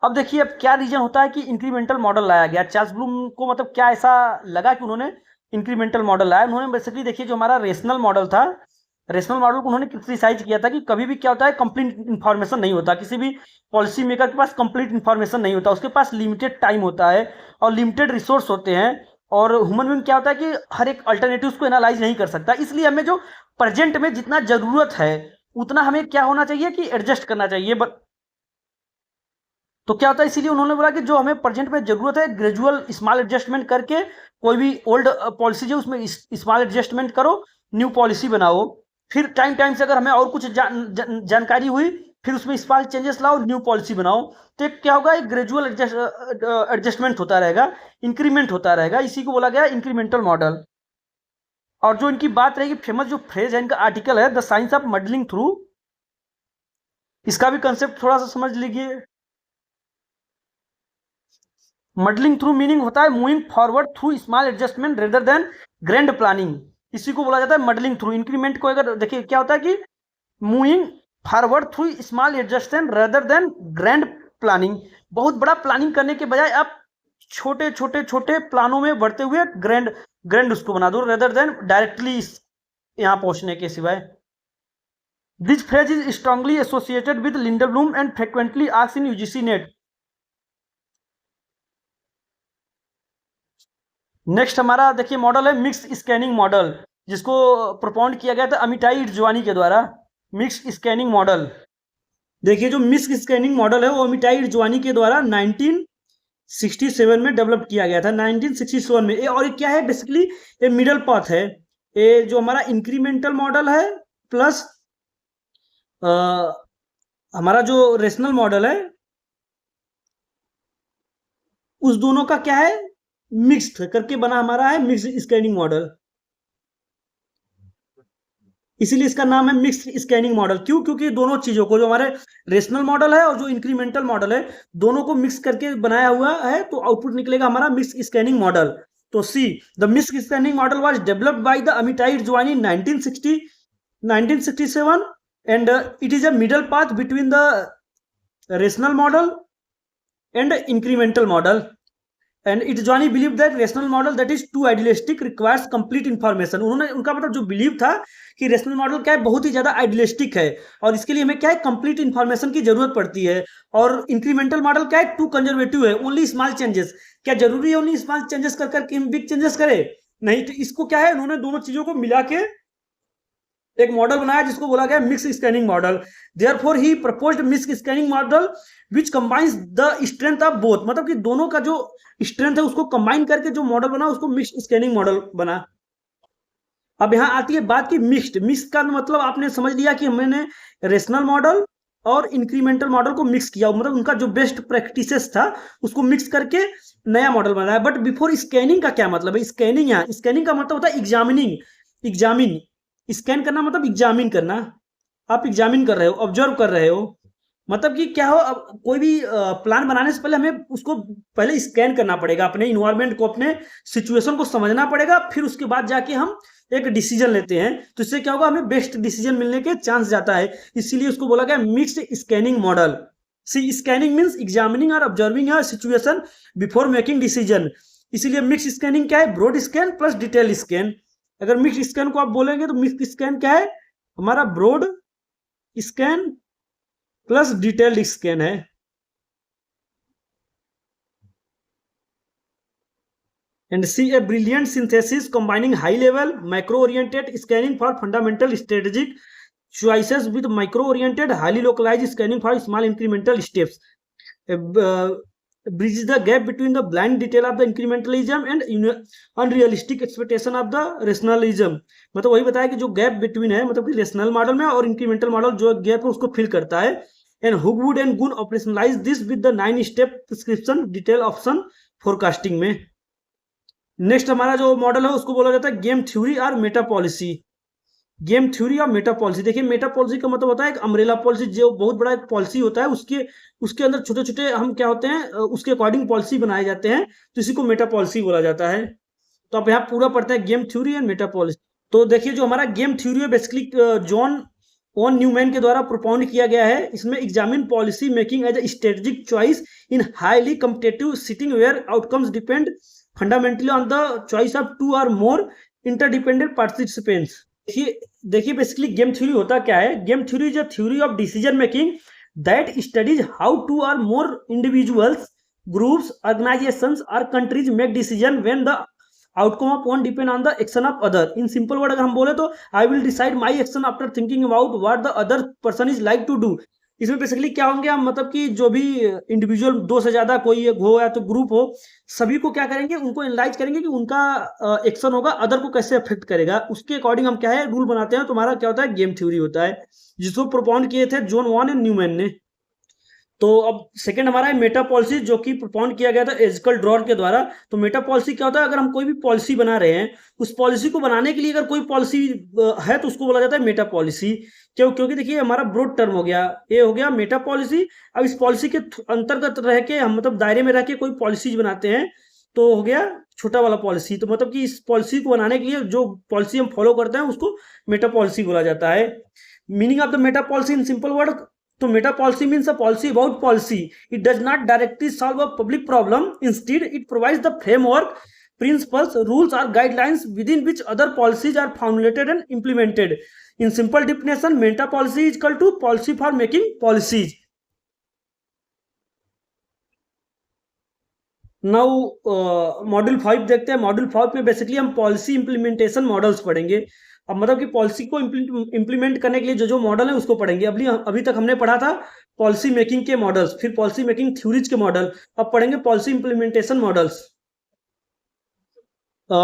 अब देखिए अब क्या रीजन होता है कि इंक्रीमेंटल मॉडल लाया गया। चार्ल्स ब्लूम को मतलब क्या ऐसा लगा कि उन्होंने इंक्रीमेंटल मॉडल लाया। उन्होंने बेसिकली देखिए जो हमारा रेशनल मॉडल था, रेशनल मॉडल को उन्होंने क्रिटिसाइज किया था कि कभी भी क्या होता है, कंप्लीट इन्फॉर्मेशन नहीं होता, किसी भी पॉलिसी मेकर के पास कंप्लीट इन्फॉर्मेशन नहीं होता, उसके पास लिमिटेड टाइम होता है और लिमिटेड रिसोर्स होते हैं। और ह्यूमन बीइंग क्या होता है कि हर एक अल्टरनेटिव्स को एनालाइज नहीं कर सकता, इसलिए हमें जो प्रेजेंट में जितना जरूरत है उतना हमें क्या होना चाहिए कि एडजस्ट करना चाहिए। तो क्या होता है, इसीलिए उन्होंने बोला कि जो हमें प्रेजेंट में जरूरत है ग्रेजुअल स्मॉल एडजस्टमेंट करके, कोई भी ओल्ड पॉलिसी जो उसमें स्मॉल एडजस्टमेंट करो, न्यू पॉलिसी बनाओ। फिर टाइम से अगर हमें और कुछ जानकारी हुई, फिर उसमें स्मॉल चेंजेस लाओ, न्यू पॉलिसी बनाओ। तो क्या होगा, एक ग्रेजुअल एडजस्टमेंट होता रहेगा, इंक्रीमेंट होता रहेगा। इसी को बोला गया इंक्रीमेंटल मॉडल। और जो इनकी बात रहेगी, फेमस जो फ्रेज है इनका आर्टिकल है, the science of modelling through. इसका भी कंसेप्ट थोड़ा सा समझ लीजिए। मॉडलिंग थ्रू मीनिंग होता है moving forward through small adjustment rather than grand planning. इसी को बोला जाता है मॉडलिंग थ्रू। इंक्रीमेंट को अगर देखिए क्या होता है कि moving forward through small adjustment rather than grand planning. बहुत बड़ा प्लानिंग करने के बजाय आप छोटे छोटे छोटे प्लानों में बढ़ते हुए ग्रैंड उसको बना दो, रेदर देन डायरेक्टली यहां पहुंचने के सिवाय। This phrase is strongly associated with Lindblom and frequently asked in UGC NET. Next हमारा देखिए मॉडल है मिक्स स्कैनिंग मॉडल, जिसको प्रोपाउंड किया गया था अमिताई इरजवानी के द्वारा। मिक्स स्कैनिंग मॉडल, देखिए जो मिक्स स्कैनिंग मॉडल है वो अमिताई इरजवानी के द्वारा 1967 में डेवलप किया गया था, 1967 में। और ये क्या है, बेसिकली ये मिडल पाथ है। ये जो हमारा इंक्रीमेंटल मॉडल है प्लस हमारा जो रेशनल मॉडल है, उस दोनों का क्या है, मिक्स्ड करके बना हमारा है मिक्स स्कैनिंग मॉडल। इसीलिए इसका नाम है मिक्स स्कैनिंग मॉडल। क्यों? क्योंकि दोनों चीजों को, जो हमारे रेशनल मॉडल है और जो इंक्रीमेंटल मॉडल है, दोनों को मिक्स करके बनाया हुआ है, तो आउटपुट निकलेगा हमारा मिक्स स्कैनिंग मॉडल। तो see the mix scanning model was developed by the Amitai Etzioni in 1967 and it is a middle path between the rational model and incremental model. And Etzioni believe that rational model that is too idealistic requires complete information. उन्होंने, उनका मतलब जो believe था कि rational model क्या है, बहुत ही ज्यादा आइडियलिस्टिक है और इसके लिए हमें क्या है, कंप्लीट इन्फॉर्मेशन की जरूरत पड़ती है। और इंक्रीमेंटल मॉडल क्या है, टू कंजर्वेटिव है, ओनली स्मॉल चेंजेस। क्या जरूरी है ओनली स्मॉल चेंजेस कर करके हम बिग चेंजेस करें? नहीं। तो इसको क्या है, उन्होंने दोनों चीजों को मिला के एक मॉडल बनाया जिसको बोला गया mix scanning model. Therefore he proposed mix scanning model which combines the strength of both. मतलब कि दोनों का जो स्ट्रेंथ है उसको कंबाइन करके जो मॉडल बना उसको मिक्स स्कैनिंग मॉडल बना। अब यहां आती है बात की मिक्स्ड। मिक्स का मतलब आपने समझ लिया कि मैंने रेशनल मॉडल और इंक्रीमेंटल मॉडल को मिक्स किया, मतलब उनका जो बेस्ट प्रैक्टिसेस था उसको मिक्स करके नया मॉडल बनाया। बट बिफोर स्कैनिंग का क्या मतलब है? स्कैनिंग, यहाँ स्कैनिंग का मतलब होता है एग्जामिन। स्कैन करना मतलब एग्जामिन करना। आप एग्जामिन कर रहे हो, ऑब्जर्व कर रहे हो। मतलब कि क्या हो, अब कोई भी प्लान बनाने से पहले हमें उसको पहले स्कैन करना पड़ेगा, अपने इन्वायरमेंट को, अपने सिचुएशन को समझना पड़ेगा, फिर उसके बाद जाके हम एक डिसीजन लेते हैं। तो इससे क्या होगा, हमें बेस्ट डिसीजन मिलने के चांस जाता है। इसीलिए उसको बोला गया mixed scanning model. See scanning means examining और observing a situation before making decision. इसीलिए मिक्स स्कैनिंग क्या है, broad scan plus detail scan. अगर मिक्स स्कैन को आप बोलेंगे तो मिक्स स्कैन क्या है, हमारा broad scan plus detailed scan है। And see a brilliant synthesis combining high level macro oriented scanning for fundamental strategic choices with micro oriented highly localized scanning for small incremental steps. Bridges the gap between the blind detail of the incrementalism and unrealistic expectation of the rationalism. मतलब वही बताया कि जो gap between है, मतलब कि rational model में और इंक्रीमेंटल मॉडल जो गैप है उसको फिल करता है। And Hogwood and Gunn operationalise this with the 9 step prescription detail option forecasting में। नेक्स्ट हमारा जो मॉडल है उसको बोला जाता है गेम थ्योरी और मेटा पॉलिसी। गेम थ्योरी और मेटा पॉलिसी, देखिए मेटा पॉलिसी का मतलब होता है एक अम्ब्रेला पॉलिसी, जो बहुत बड़ा एक पॉलिसी होता है, उसके उसके अंदर छोटे छोटे हम क्या होते हैं, उसके अकॉर्डिंग पॉलिसी बनाए जाते हैं, तो इसी को मेटा पॉलिसी बोला जाता है। तो आप यहाँ पूरा पढ़ते हैं game theory and meta policy. तो देखिए जो हमारा गेम थ्योरी है बेसिकली जॉन ओन न्यूमैन के द्वारा प्रोपाउंड किया गया है। इसमें examine policy making as a strategic choice in highly competitive setting where outcomes depend fundamentally on the choice of two or more interdependent participants. देखिए देखिए basically game theory होता क्या है। Game theory is a theory of decision making that studies how two or more individuals, groups, organisations और countries make decision when the outcome of one depend on the action of other. In simple word अगर हम बोले तो I will decide my action after thinking about what the other person is like to do. इसमें basically क्या होंगे हम, मतलब कि जो भी इंडिविजुअल, दो से ज्यादा कोई हो या तो ग्रुप हो, सभी को क्या करेंगे, उनको एनालाइज करेंगे कि उनका एक्शन होगा अदर को कैसे अफेक्ट करेगा, उसके अकॉर्डिंग हम क्या है रूल बनाते हैं। तुम्हारा क्या होता है, गेम थ्योरी होता है, जिसको प्रोपाउंड किए थे जॉन वॉन एंड न्यूमैन ने। तो अब सेकंड हमारा है मेटा पॉलिसी, जो कि प्रोपाउंड किया गया था एजिकल ड्रॉर के द्वारा। तो मेटा पॉलिसी क्या होता है, अगर हम कोई भी पॉलिसी बना रहे हैं, उस पॉलिसी को बनाने के लिए अगर कोई पॉलिसी है तो उसको बोला जाता है मेटा पॉलिसी। क्योंकि देखिए हमारा ब्रॉड टर्म हो गया, ये हो गया मेटा पॉलिसी। अब इस पॉलिसी के अंतर्गत रह के हम, मतलब दायरे में रह के कोई पॉलिसीज बनाते हैं, तो हो गया छोटा वाला पॉलिसी। तो मतलब कि इस पॉलिसी को बनाने के लिए जो पॉलिसी हम फॉलो करते हैं उसको मेटा पॉलिसी बोला जाता है। Meaning of the meta policy in simple word, तो meta policy means a policy about policy. It does not directly solve a public problem, instead it provides the framework, principles, rules or guidelines within which other policies are formulated and implemented. In simple definition, meta policy is equal to policy for making policies. Now module 5 देखते हैं। Module 5 में basically हम policy implementation models पढ़ेंगे। अब मतलब कि policy को implement करने के लिए जो जो मॉडल है उसको पढ़ेंगे। अभी तक हमने पढ़ा था पॉलिसी मेकिंग के मॉडल्स, फिर पॉलिसी मेकिंग थ्योरीज के मॉडल, अब पढ़ेंगे policy implementation models.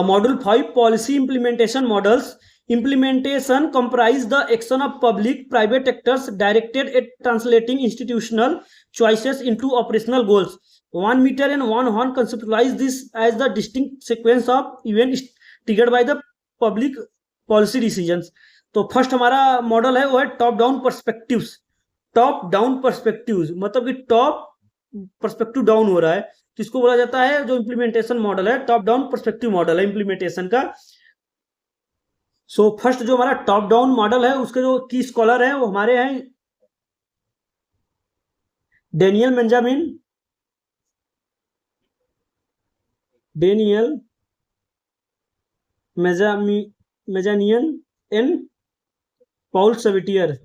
Module 5 Policy Implementation Models. Implementation comprise the action of public private actors directed at translating institutional choices into operational goals. One meter and one horn conceptualize this as the distinct sequence of events triggered by the public policy decisions. तो first हमारा model है वो है top down perspectives. Top down perspectives मतलब कि top perspective down हो रहा है, किसको बोला जाता है, जो इंप्लीमेंटेशन मॉडल है टॉप डाउन पर्सपेक्टिव मॉडल है इंप्लीमेंटेशन का। सो फर्स्ट जो हमारा टॉप डाउन मॉडल है उसके जो की स्कॉलर है वो हमारे हैं Daniel Benjamin, Daniel Mazmanian and Paul Sabatier.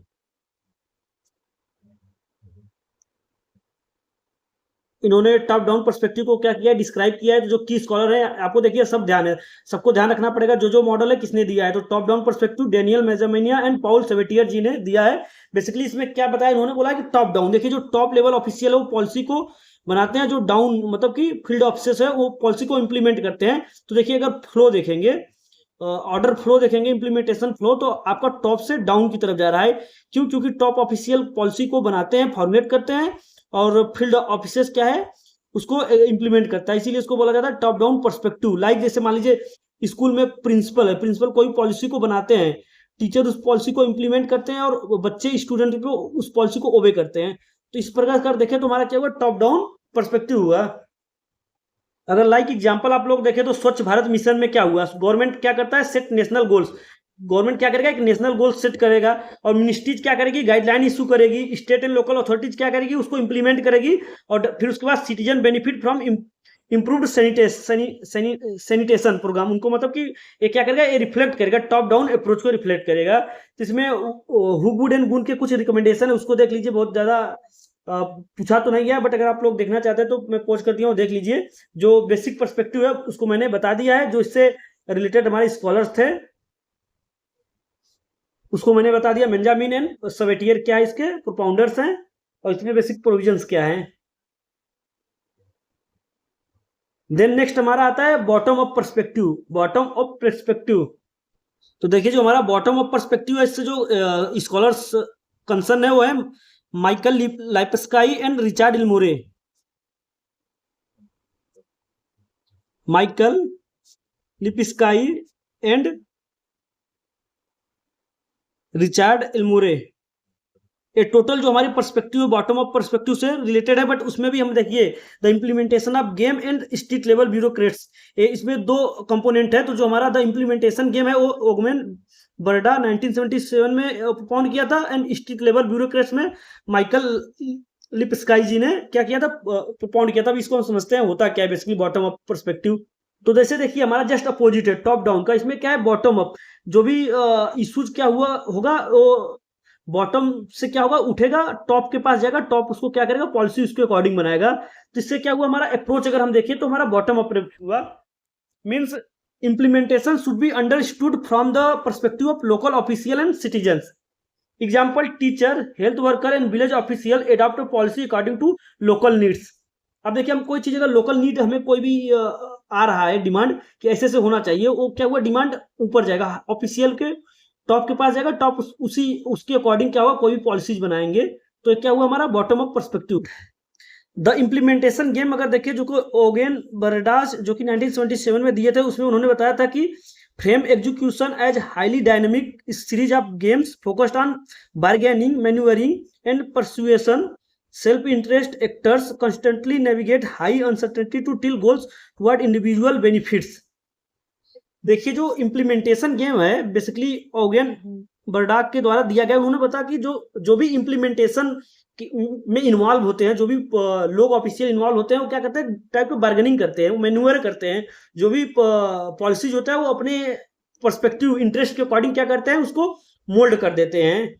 इन्होंने टॉप डाउन पर्सपेक्टिव को क्या किया है, डिस्क्राइब किया है। तो जो की स्कॉलर है आपको देखिए सब ध्यान है, सबको ध्यान रखना पड़ेगा जो जो मॉडल है किसने दिया है। तो top down perspective Daniel Mazmanian and Paul Sabatier ji ने दिया है। बेसिकली इसमें क्या बताया इन्होंने, बोला कि टॉप डाउन, देखिए जो टॉप लेवल ऑफिशियल है वो पॉलिसी को बनाते हैं, जो डाउन मतलब कि फील्ड ऑफिसर्स है वो पॉलिसी को इंप्लीमेंट करते हैं। तो देखिए अगर फ्लो देखेंगे, ऑर्डर फ्लो देखेंगे, इंप्लीमेंटेशन फ्लो, तो आपका टॉप से डाउन की तरफ जा रहा है। क्यों? क्योंकि टॉप ऑफिशियल पॉलिसी को बनाते हैं, फॉर्मुलेट करते हैं, और फील्ड ऑफिसर्स क्या है उसको इंप्लीमेंट करता है, इसीलिए इसको बोला जाता है टॉप डाउन पर्सपेक्टिव। लाइक जैसे मान लीजिए स्कूल में प्रिंसिपल है, प्रिंसिपल कोई पॉलिसी को बनाते हैं, टीचर उस पॉलिसी को इंप्लीमेंट करते हैं और बच्चे स्टूडेंट को उस पॉलिसी को ओबे करते हैं। तो इस प्रकार कर देखें तो हमारा क्या हुआ, टॉप डाउन पर्सपेक्टिव हुआ। अगर लाइक एग्जांपल आप लोग देखें तो स्वच्छ भारत मिशन में क्या हुआ, गवर्नमेंट क्या करता है, सेट नेशनल गोल्स। गवर्नमेंट क्या करेगा, एक नेशनल गोल सेट करेगा और मिनिस्ट्रीज क्या करेगी, गाइडलाइन इशू करेगी, स्टेट एंड लोकल अथॉरिटीज क्या करेगी, उसको इंप्लीमेंट करेगी। और फिर उसके बाद citizen benefit from improved sanitation programme, उनको मतलब कि ये क्या करेगा, ये रिफ्लेक्ट करेगा, टॉप डाउन अप्रोच को रिफ्लेक्ट करेगा। तो इसमें हु गुड एंड गुड के कुछ रिकमेंडेशन है, उसको देख लीजिए। बहुत ज़्यादा पूछा तो नहीं गया, बट अगर आप लोग देखना चाहते हैं तो मैं पोस्ट कर दिया हूँ, देख लीजिए। जो बेसिक पर्सपेक्टिव है उसको मैंने बता दिया है, जो इससे रिलेटेड हमारे स्कॉलर्स थे उसको मैंने बता दिया। बेंजामिन एंड सवेटियर क्या है, इसके प्रोपाउंडर्स हैं, और इसमें बेसिक प्रोविजंस क्या हैं। देन नेक्स्ट हमारा आता है bottom up perspective. Bottom up perspective, तो देखिए जो हमारा बॉटम अप पर्सपेक्टिव है, इससे जो स्कॉलर्स कंसर्न है वो है Michael Lipsky and Richard Elmore. Michael Lipsky and Richard Elmore. ये टोटल जो हमारी पर्सपेक्टिव है बॉटम अप पर्सपेक्टिव से रिलेटेड है, बट उसमें भी हम देखिए the implementation of game and state level bureaucrats, इसमें दो कंपोनेंट है। तो जो हमारा द इम्प्लीमेंटेशन गेम है वो ओगमेन बर्डा 1977 में प्रोपाउंड किया था, एंड स्टेट लेवल ब्यूरोक्रेट्स में माइकल लिपस्काई जी ने क्या किया था, प्रोपाउंड किया था। अब इसको हम समझते हैं होता क्या है बेसिकली बॉटम अप पर्सपेक्टिव। तो जैसे देखिए हमारा जस्ट अपोजिट है टॉप डाउन का, इसमें क्या है बॉटम अप। जो भी इश्यूज क्या हुआ होगा वो बॉटम से क्या होगा, उठेगा टॉप के पास जाएगा, टॉप उसको क्या करेगा, पॉलिसी उसके अकॉर्डिंग बनाएगा। तो इससे क्या हुआ, हमारा अप्रोच अगर हम देखें तो हमारा बॉटम अप हुआ। Means implementation should be understood from the perspective of local official and citizens. Example, teacher, health worker and village official adopt a policy according to local needs. अब देखिए हम कोई चीज अगर लोकल नीड हमें कोई भी आ रहा है डिमांड कि ऐसे से होना चाहिए, वो क्या हुआ डिमांड ऊपर जाएगा, ऑफिशियल के टॉप के पास जाएगा, टॉप उसी उसके अकॉर्डिंग क्या हुआ कोई भी पॉलिसीज बनाएंगे। तो क्या हुआ हमारा bottom up perspective. The implementation game अगर देखिए जो ओगेन बर्डास जो कि 1977 में दिए थे, उसमें उन्होंने बताया था कि frame execution as highly dynamic series of games focused on bargaining, manoeuvring and persuasion. Self interest actors constantly navigate high uncertainty to till goals toward individual benefits. देखिए जो इम्प्लीमेंटेशन गेम है बेसिकली ओगेन बर्डाक के द्वारा दिया गया। उन्होंने बताया कि जो भी इम्प्लीमेंटेशन में इन्वॉल्व होते हैं, जो भी लोग ऑफिशियल इन्वॉल्व होते हैं, वो क्या करते हैं टाइप ऑफ बार्गेनिंग करते हैं, वो मैन्यूवर करते हैं। जो भी पॉलिसीज होता है वो अपने पर्सपेक्टिव इंटरेस्ट के अकॉर्डिंग क्या करते हैं उसको मोल्ड कर देते हैं।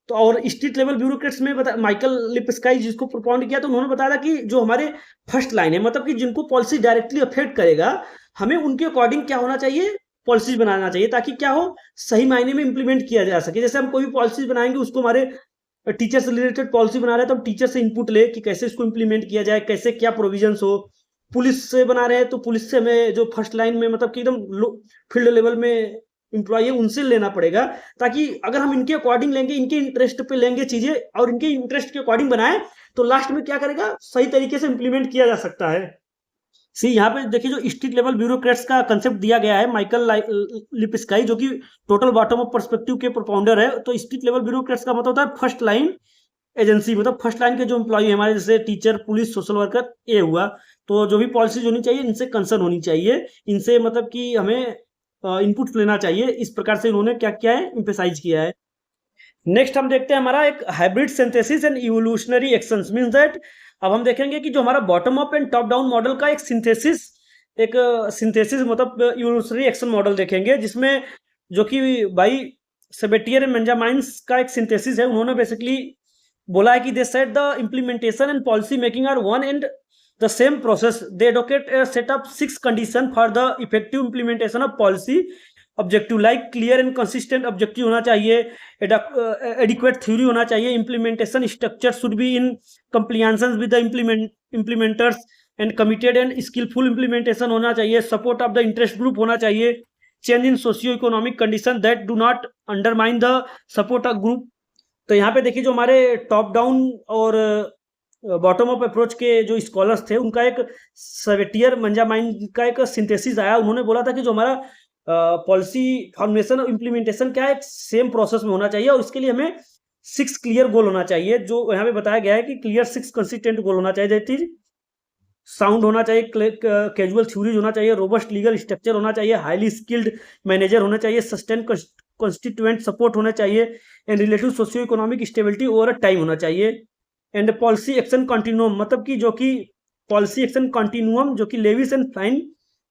तो और स्टेट लेवल ब्यूरोक्रेट्स में बता माइकल लिपस्काई जिसको प्रोपाउंड किया, तो उन्होंने बताया था कि जो हमारे फर्स्ट लाइन है, मतलब कि जिनको पॉलिसी डायरेक्टली अफेक्ट करेगा, हमें उनके अकॉर्डिंग क्या होना चाहिए, पॉलिसीज बनाना चाहिए, ताकि क्या हो सही मायने में इंप्लीमेंट किया जा सके। जैसे हम कोई भी पॉलिसीज बनाएंगे उसको हमारे टीचर से रिलेटेड पॉलिसी बना रहे हैं तो हम टीचर से इनपुट ले कि कैसे इसको इंप्लीमेंट किया जाए, कैसे क्या प्रोविजंस हो। पुलिस से बना रहे हैं तो पुलिस से हमें जो फर्स्ट लाइन में मतलब कि एकदम फील्ड लेवल में एम्प्लॉय है उनसे लेना पड़ेगा, ताकि अगर हम इनके अकॉर्डिंग लेंगे, इनके इंटरेस्ट पे लेंगे चीजें और इनके इंटरेस्ट के अकॉर्डिंग बनाए, तो लास्ट में क्या करेगा सही तरीके से इंप्लीमेंट किया जा सकता है। सी यहाँ पे देखिए जो स्टेट लेवल ब्यूरोक्रेट्स का कंसेप्ट दिया गया है माइकल लिपस्काई, जो कि टोटल बॉटम अप पर्सपेक्टिव के प्रोपाउंडर है। तो स्टेट लेवल ब्यूरोक्रेट्स का मतलब होता है फर्स्ट लाइन एजेंसी, मतलब फर्स्ट लाइन के जो एम्प्लॉय हमारे जैसे टीचर, पुलिस, सोशल वर्कर, ये हुआ। तो जो भी पॉलिसीज होनी चाहिए इनसे कंसर्न होनी चाहिए, इनसे मतलब कि हमें इनपुट लेना चाहिए। इस प्रकार से इन्होंने क्या किया है, एम्फेसाइज किया है। नेक्स्ट हम देखते हैं हमारा एक hybrid synthesis and evolutionary actions. Means that अब हम देखेंगे कि जो हमारा bottom up and top down model का एक सिंथेसिस मतलब इवोल्यूशनरी एक्शन मॉडल देखेंगे, जिसमें जो कि भाई सेबेटियर एंड बेंजामिन्स का एक सिंथेसिस है। उन्होंने बेसिकली बोला है कि they said the implementation and policy making are one and the same process. They advocate a set of 6 conditions for the effective implementation of policy objective, like clear and consistent objective होना चाहिए, adequate theory होना चाहिए, implementation structure should be in compliance with the implementers and committed and skillful implementation होना चाहिए, support of the interest group होना चाहिए, change in socio-economic condition that do not undermine the support of group। तो यहाँ पे देखिए जो हमारे टॉप डाउन और बॉटम अप अप्रोच के जो स्कॉलर्स थे उनका एक सेवेटियर बेंजामिन का एक सिंथेसिस आया। उन्होंने बोला था कि जो हमारा पॉलिसी फॉर्मुलेशन और इम्प्लीमेंटेशन क्या है, एक सेम प्रोसेस में होना चाहिए और इसके लिए हमें 6 क्लियर गोल होना चाहिए, जो यहाँ पे बताया गया है कि क्लियर 6 कंसिस्टेंट गोल होना चाहिए। दैट इज साउंड होना चाहिए, कैजुअल थ्योरीज होना चाहिए, रोबस्ट लीगल स्ट्रक्चर होना चाहिए, हाईली स्किल्ड मैनेजर होना चाहिए, सस्टेन कॉन्स्टिट्यूएंट सपोर्ट होना चाहिए, and relative socio economic stability over a time होना चाहिए, एंड पॉलिसी एक्शन कंटिन्यूम, मतलब कि जो कि पॉलिसी एक्शन कंटिन्यूम जो कि लेविस एंड फ्लाइन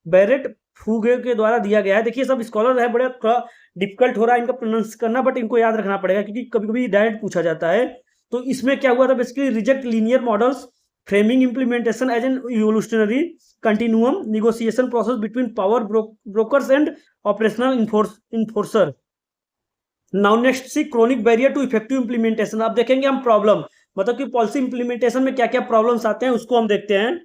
बैरेट फ्रूगे के द्वारा दिया गया है। देखिए सब स्कॉलर है, बड़ा थोड़ा डिफिकल्ट हो रहा है इनका प्रोनाउंस करना, बट इनको याद रखना पड़ेगा क्योंकि कभी कभी डायरेक्ट पूछा जाता है। तो इसमें क्या हुआ था, basically reject linear models, framing implementation as an evolutionary continuum, negotiation process between power brokers and operational enforcer. Now next see chronic barrier to effective implementation. अब देखेंगे हम प्रॉब्लम, मतलब कि पॉलिसी इंप्लीमेंटेशन में क्या क्या प्रॉब्लम्स आते हैं उसको हम देखते हैं।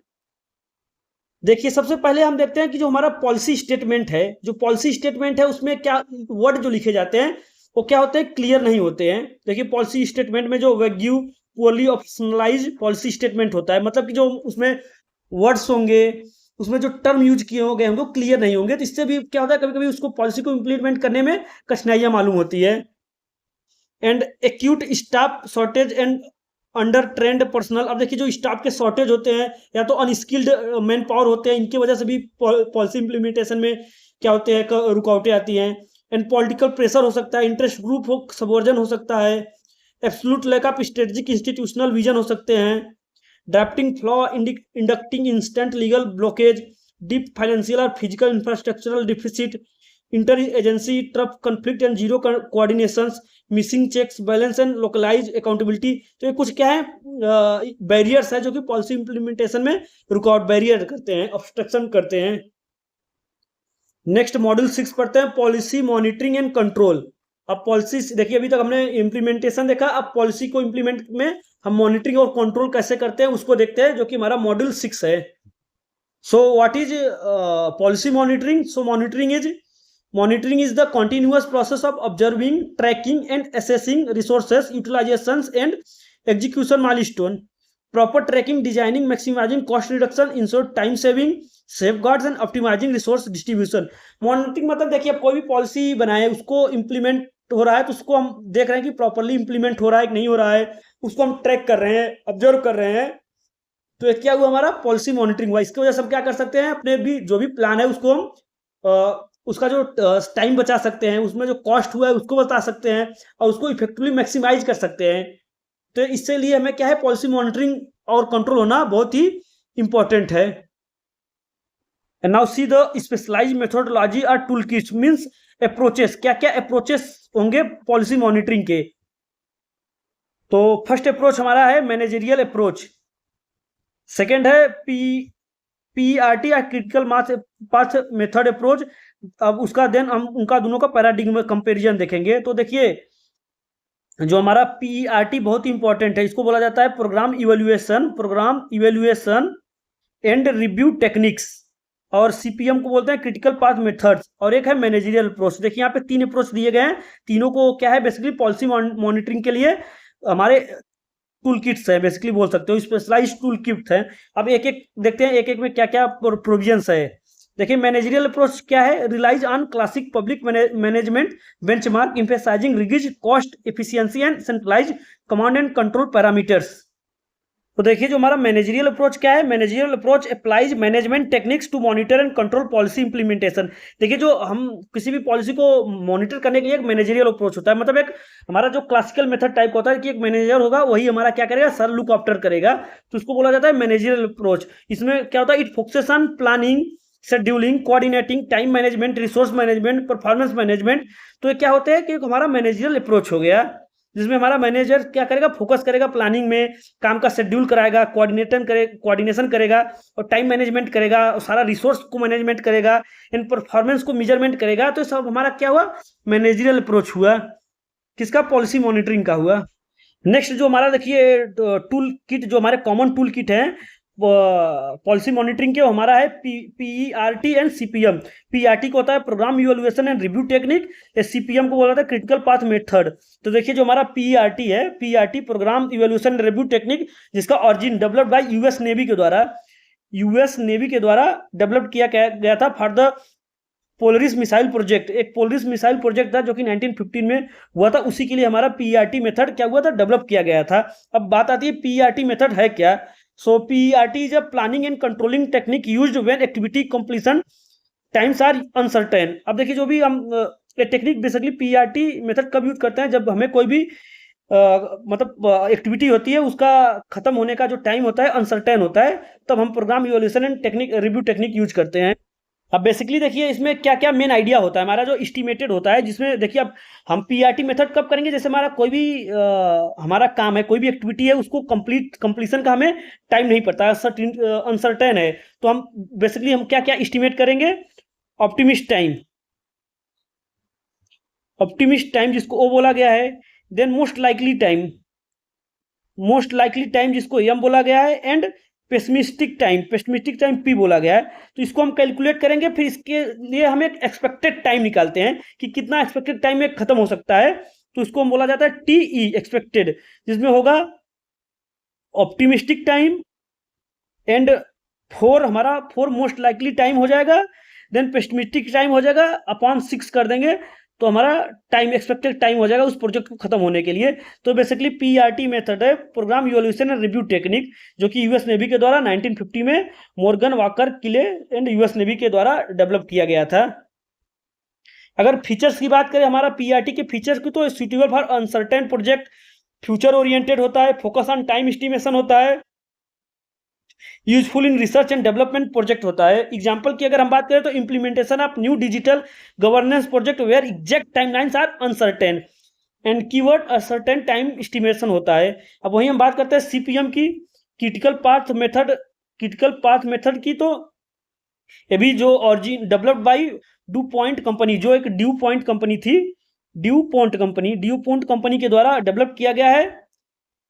देखिए सबसे पहले हम देखते हैं कि जो हमारा पॉलिसी स्टेटमेंट है, जो पॉलिसी स्टेटमेंट है उसमें क्या वर्ड जो लिखे जाते हैं वो क्या होते हैं, क्लियर नहीं होते हैं। देखिए पॉलिसी स्टेटमेंट में जो वैग्यू पोअरली ऑप्शनलाइज पॉलिसी स्टेटमेंट होता है, मतलब कि जो उसमें वर्ड्स होंगे, उसमें जो टर्म यूज किए होंगे हमको क्लियर नहीं होंगे, तो इससे भी क्या होता है कभी कभी उसको पॉलिसी को इंप्लीमेंट करने में कठिनाइयां मालूम होती है। And acute staff shortage and under trend personal, अब देखिए जो स्टाफ के शॉर्टेज होते हैं या तो अनस्किल्ड मैन पावर होते हैं, इनकी वजह से भी पॉलिसी इंप्लीमेंटेशन में क्या होते हैं रुकावटें आती हैं। एंड पॉलिटिकल प्रेशर हो सकता है, इंटरेस्ट ग्रुप हो सबवर्जन हो सकता है, absolute lack of strategic institutional vision हो सकते हैं, drafting flaw inducting instant legal blockage, deep financial और physical infrastructural deficit, inter agency turf conflict and zero coordination, missing checks balance and localize accountability. तो ये कुछ क्या है बैरियर्स है जो कि पॉलिसी इंप्लीमेंटेशन में रुकावट बैरियर करते हैं, ऑब्स्ट्रक्शन करते हैं। नेक्स्ट मॉड्यूल 6 पढ़ते हैं, पॉलिसी मॉनिटरिंग एंड कंट्रोल। अब पॉलिसी देखिए अभी तक हमने इम्प्लीमेंटेशन देखा, अब पॉलिसी को इम्प्लीमेंट में हम मॉनिटरिंग और कंट्रोल कैसे करते हैं उसको देखते हैं, जो कि हमारा मॉड्यूल 6 है। So what is policy monitoring? So monitoring is the continuous process of observing, tracking and assessing resources utilisation and execution milestone, proper tracking, designing, maximising cost reduction, ensure time saving, safeguards and optimising resource distribution. Monitoring मतलब देखिए अब कोई भी policy बनाए उसको implement हो रहा है तो उसको हम देख रहे हैं कि प्रॉपरली इंप्लीमेंट हो रहा है कि नहीं हो रहा है, उसको हम ट्रैक कर रहे हैं, ऑब्जर्व कर रहे हैं। तो ये क्या हुआ हमारा पॉलिसी मॉनिटरिंग हुआ। इसकी वजह से हम क्या कर सकते हैं, अपने भी जो भी प्लान है उसको हम उसका जो टाइम बचा सकते हैं, उसमें जो कॉस्ट हुआ है उसको बता सकते हैं और उसको इफेक्टिवली मैक्सिमाइज कर सकते हैं। तो इससे लिए हमें क्या है पॉलिसी मॉनिटरिंग और कंट्रोल होना बहुत ही इंपॉर्टेंट है। And now see the specialized methodology or toolkits means approaches, क्या क्या अप्रोचेस होंगे पॉलिसी मॉनिटरिंग के। तो फर्स्ट अप्रोच हमारा है मैनेजरियल अप्रोच, सेकंड है पीईआरटी या क्रिटिकल पाथ मेथड अप्रोच। अब उसका देन हम उनका दोनों का पैराडिग्म कंपैरिजन देखेंगे। तो देखिए जो हमारा पीईआरटी बहुत ही इंपॉर्टेंट है, इसको बोला जाता है programme evaluation and review techniques, और सीपीएम को बोलते हैं क्रिटिकल पाथ मेथड्स, और एक है मैनेजरियल अप्रोच। देखिए यहाँ पे 3 अप्रोच दिए गए हैं, तीनों को क्या है बेसिकली पॉलिसी मॉनिटरिंग के लिए हमारे टूल किट्स है, बेसिकली बोल सकते हो स्पेशलाइज्ड टूल किट है। अब एक एक देखते हैं एक एक में क्या क्या प्रोविजंस है। देखिए मैनेजरियल अप्रोच क्या है, relies on classic public management benchmark, emphasising rigid cost efficiency and centralised command and control parameters. तो देखिए जो हमारा मैनेजरियल अप्रोच क्या है, managerial approach applies management techniques to monitor and control policy implementation. देखिए जो हम किसी भी पॉलिसी को मॉनिटर करने के लिए एक मैनेजरियल अप्रोच होता है, मतलब एक हमारा जो क्लासिकल मेथड टाइप होता है कि एक मैनेजर होगा वही हमारा क्या करेगा, सर लुक आफ्टर करेगा, तो उसको बोला जाता है मैनेजरियल अप्रोच। इसमें क्या होता है, it focuses on planning, scheduling, coordinating, time management, resource management, performance management. तो ये क्या होता है कि हमारा मैनेजरियल अप्रोच हो गया, जिसमें हमारा मैनेजर क्या करेगा, फोकस करेगा प्लानिंग में, काम का शेड्यूल कराएगा, कोऑर्डिनेशन करेगा और टाइम मैनेजमेंट करेगा और सारा रिसोर्स को मैनेजमेंट करेगा, इन परफॉर्मेंस को मेजरमेंट करेगा। तो सब हमारा क्या हुआ, मैनेजरियल अप्रोच हुआ, किसका, पॉलिसी मॉनिटरिंग का हुआ। नेक्स्ट जो हमारा देखिए टूल किट, जो हमारे कॉमन टूल किट है पॉलिसी मॉनिटरिंग के, हमारा है पीईआरटी एंड सीपीएम। पीईआरटी को होता है programme evaluation and review technique, CPM को बोला जाता है क्रिटिकल पाथ मेथड। तो देखिए जो हमारा पीईआरटी है, PERT program evaluation and review technique, जिसका origin developed by US Navy के द्वारा डेवलप किया गया था for the Polaris missile project, एक पोलरिस मिसाइल प्रोजेक्ट था जो कि 1915 में हुआ था, उसी के लिए हमारा पीईआरटी मेथड क्या हुआ था, डेवलप किया गया था। अब बात आती है पीईआरटी मेथड है क्या। So PERT is a planning and controlling technique used when activity completion times are uncertain. अब देखिए जो भी हम टेक्निक बेसिकली पीईआरटी मेथड कब यूज करते हैं, जब हमें कोई भी मतलब एक्टिविटी होती है उसका खत्म होने का जो टाइम होता है अनसर्टेन होता है, तब हम programme evolution and technique review technique use करते हैं। अब बेसिकली देखिए इसमें क्या क्या मेन आइडिया होता है हमारा, जो एस्टिमेटेड होता है, जिसमें देखिए अब हम पीआरटी मेथड कब करेंगे, जैसे हमारा कोई भी हमारा काम है, कोई भी एक्टिविटी है, उसको कंप्लीशन का हमें टाइम नहीं पता है, अनसर्टेन है, तो हम बेसिकली हम क्या क्या एस्टिमेट करेंगे, ऑप्टिमिस्ट टाइम, ऑप्टिमिस्ट टाइम जिसको ओ बोला गया है, then most likely time, most likely time जिसको एम बोला गया है, and pessimistic time, pessimistic time P बोला गया है। तो इसको हम कैलकुलेट करेंगे, फिर इसके लिए हम एक एक्सपेक्टेड टाइम निकालते हैं कि कितना एक्सपेक्टेड टाइम में खत्म हो सकता है, तो इसको हम बोला जाता है टीई एक्सपेक्टेड, जिसमें होगा ऑप्टिमिस्टिक टाइम एंड हमारा फोर मोस्ट लाइकली टाइम हो जाएगा, देन पेसिमिस्टिक टाइम हो जाएगा, अपॉन 6 कर देंगे, तो हमारा टाइम एक्सपेक्टेड टाइम हो जाएगा उस प्रोजेक्ट को खत्म होने के लिए। तो बेसिकली पीआरटी मेथड है, programme evolution and review technique, जो कि यूएस नेवी के द्वारा 1950 में Morgan Walker Kelley and US Navy के द्वारा डेवलप किया गया था। अगर फीचर्स की बात करें हमारा पीआरटी के फीचर्स की, तो suitable for uncertain project, future oriented होता है, फोकस ऑन टाइम एस्टिमेशन होता है, useful in research and development project होता है। एग्जांपल की अगर हम बात करें तो implementation of new digital governance project where exact timelines are uncertain and keyword uncertain time estimation होता है। अब वहीं हम बात करते हैं सीपीएम की, critical path method, critical path method की, तो ये भी जो origin developed bye due point company, जो एक ड्यू पॉइंट कंपनी थी, ड्यू पॉइंट कंपनी के द्वारा डेवलप किया गया है।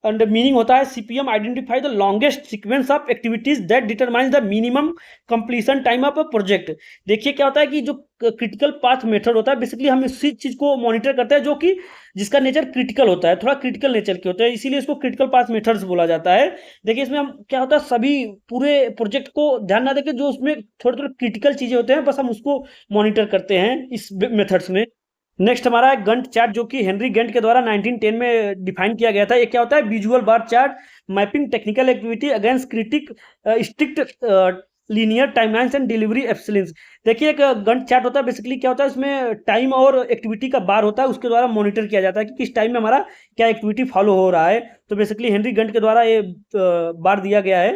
एंड मीनिंग होता है CPM identify the longest sequence of activities that determines the minimum completion time of a project. देखिए क्या होता है कि जो क्रिटिकल पाथ मेथड होता है, बेसिकली हम इसी चीज को मॉनिटर करते हैं जो कि जिसका नेचर क्रिटिकल होता है, थोड़ा क्रिटिकल नेचर के होते हैं, इसीलिए इसको क्रिटिकल पाथ मेथड्स बोला जाता है। देखिए इसमें हम क्या होता है, सभी पूरे प्रोजेक्ट को ध्यान ना देके जो उसमें थोड़े थोड़े क्रिटिकल चीजें होते हैं, बस हम उसको मॉनिटर करते हैं इस मेथड्स में। नेक्स्ट हमारा है गंट चार्ट, जो कि हेनरी गेंट के द्वारा 1910 में डिफाइन किया गया था। ये क्या होता है, visual bar chart mapping technical activity against strict linear timelines and delivery excellence. देखिए एक गंट चार्ट होता है, बेसिकली क्या होता है, इसमें टाइम और एक्टिविटी का बार होता है, उसके द्वारा मॉनिटर किया जाता है कि किस टाइम में हमारा क्या एक्टिविटी फॉलो हो रहा है। तो बेसिकली हेनरी गंट के द्वारा ये बार दिया गया है।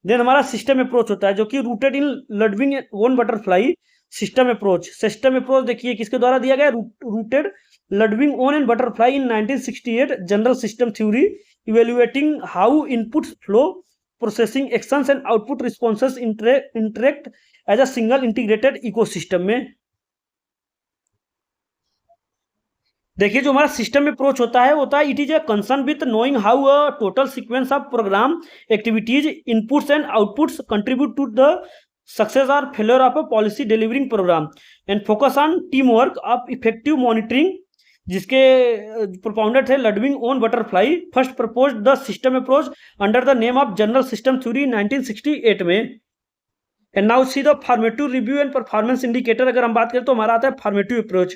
देन हमारा सिस्टम अप्रोच होता है, जो कि rooted in Ludwig von Bertalanffy system approach देखिए किसके द्वारा दिया गया, rooted Ludwig von and Bertalanffy in 1968 general system theory evaluating how input flow processing actions and output responses interact as a single integrated ecosystem में। देखिए जो हमारा system approach होता है it is a concern with knowing how a total sequence of program activities inputs and outputs contribute to the success और failure of a policy delivering program and focus on team work of effective monitoring, जिसके propounder थे Ludwig von Bertalanffy. First propose the system approach under the name of general system theory 1968 में। And now see the formative review and performance indicator. अगर हम बात करें तो हमारा आता है फॉर्मेटिव अप्रोच।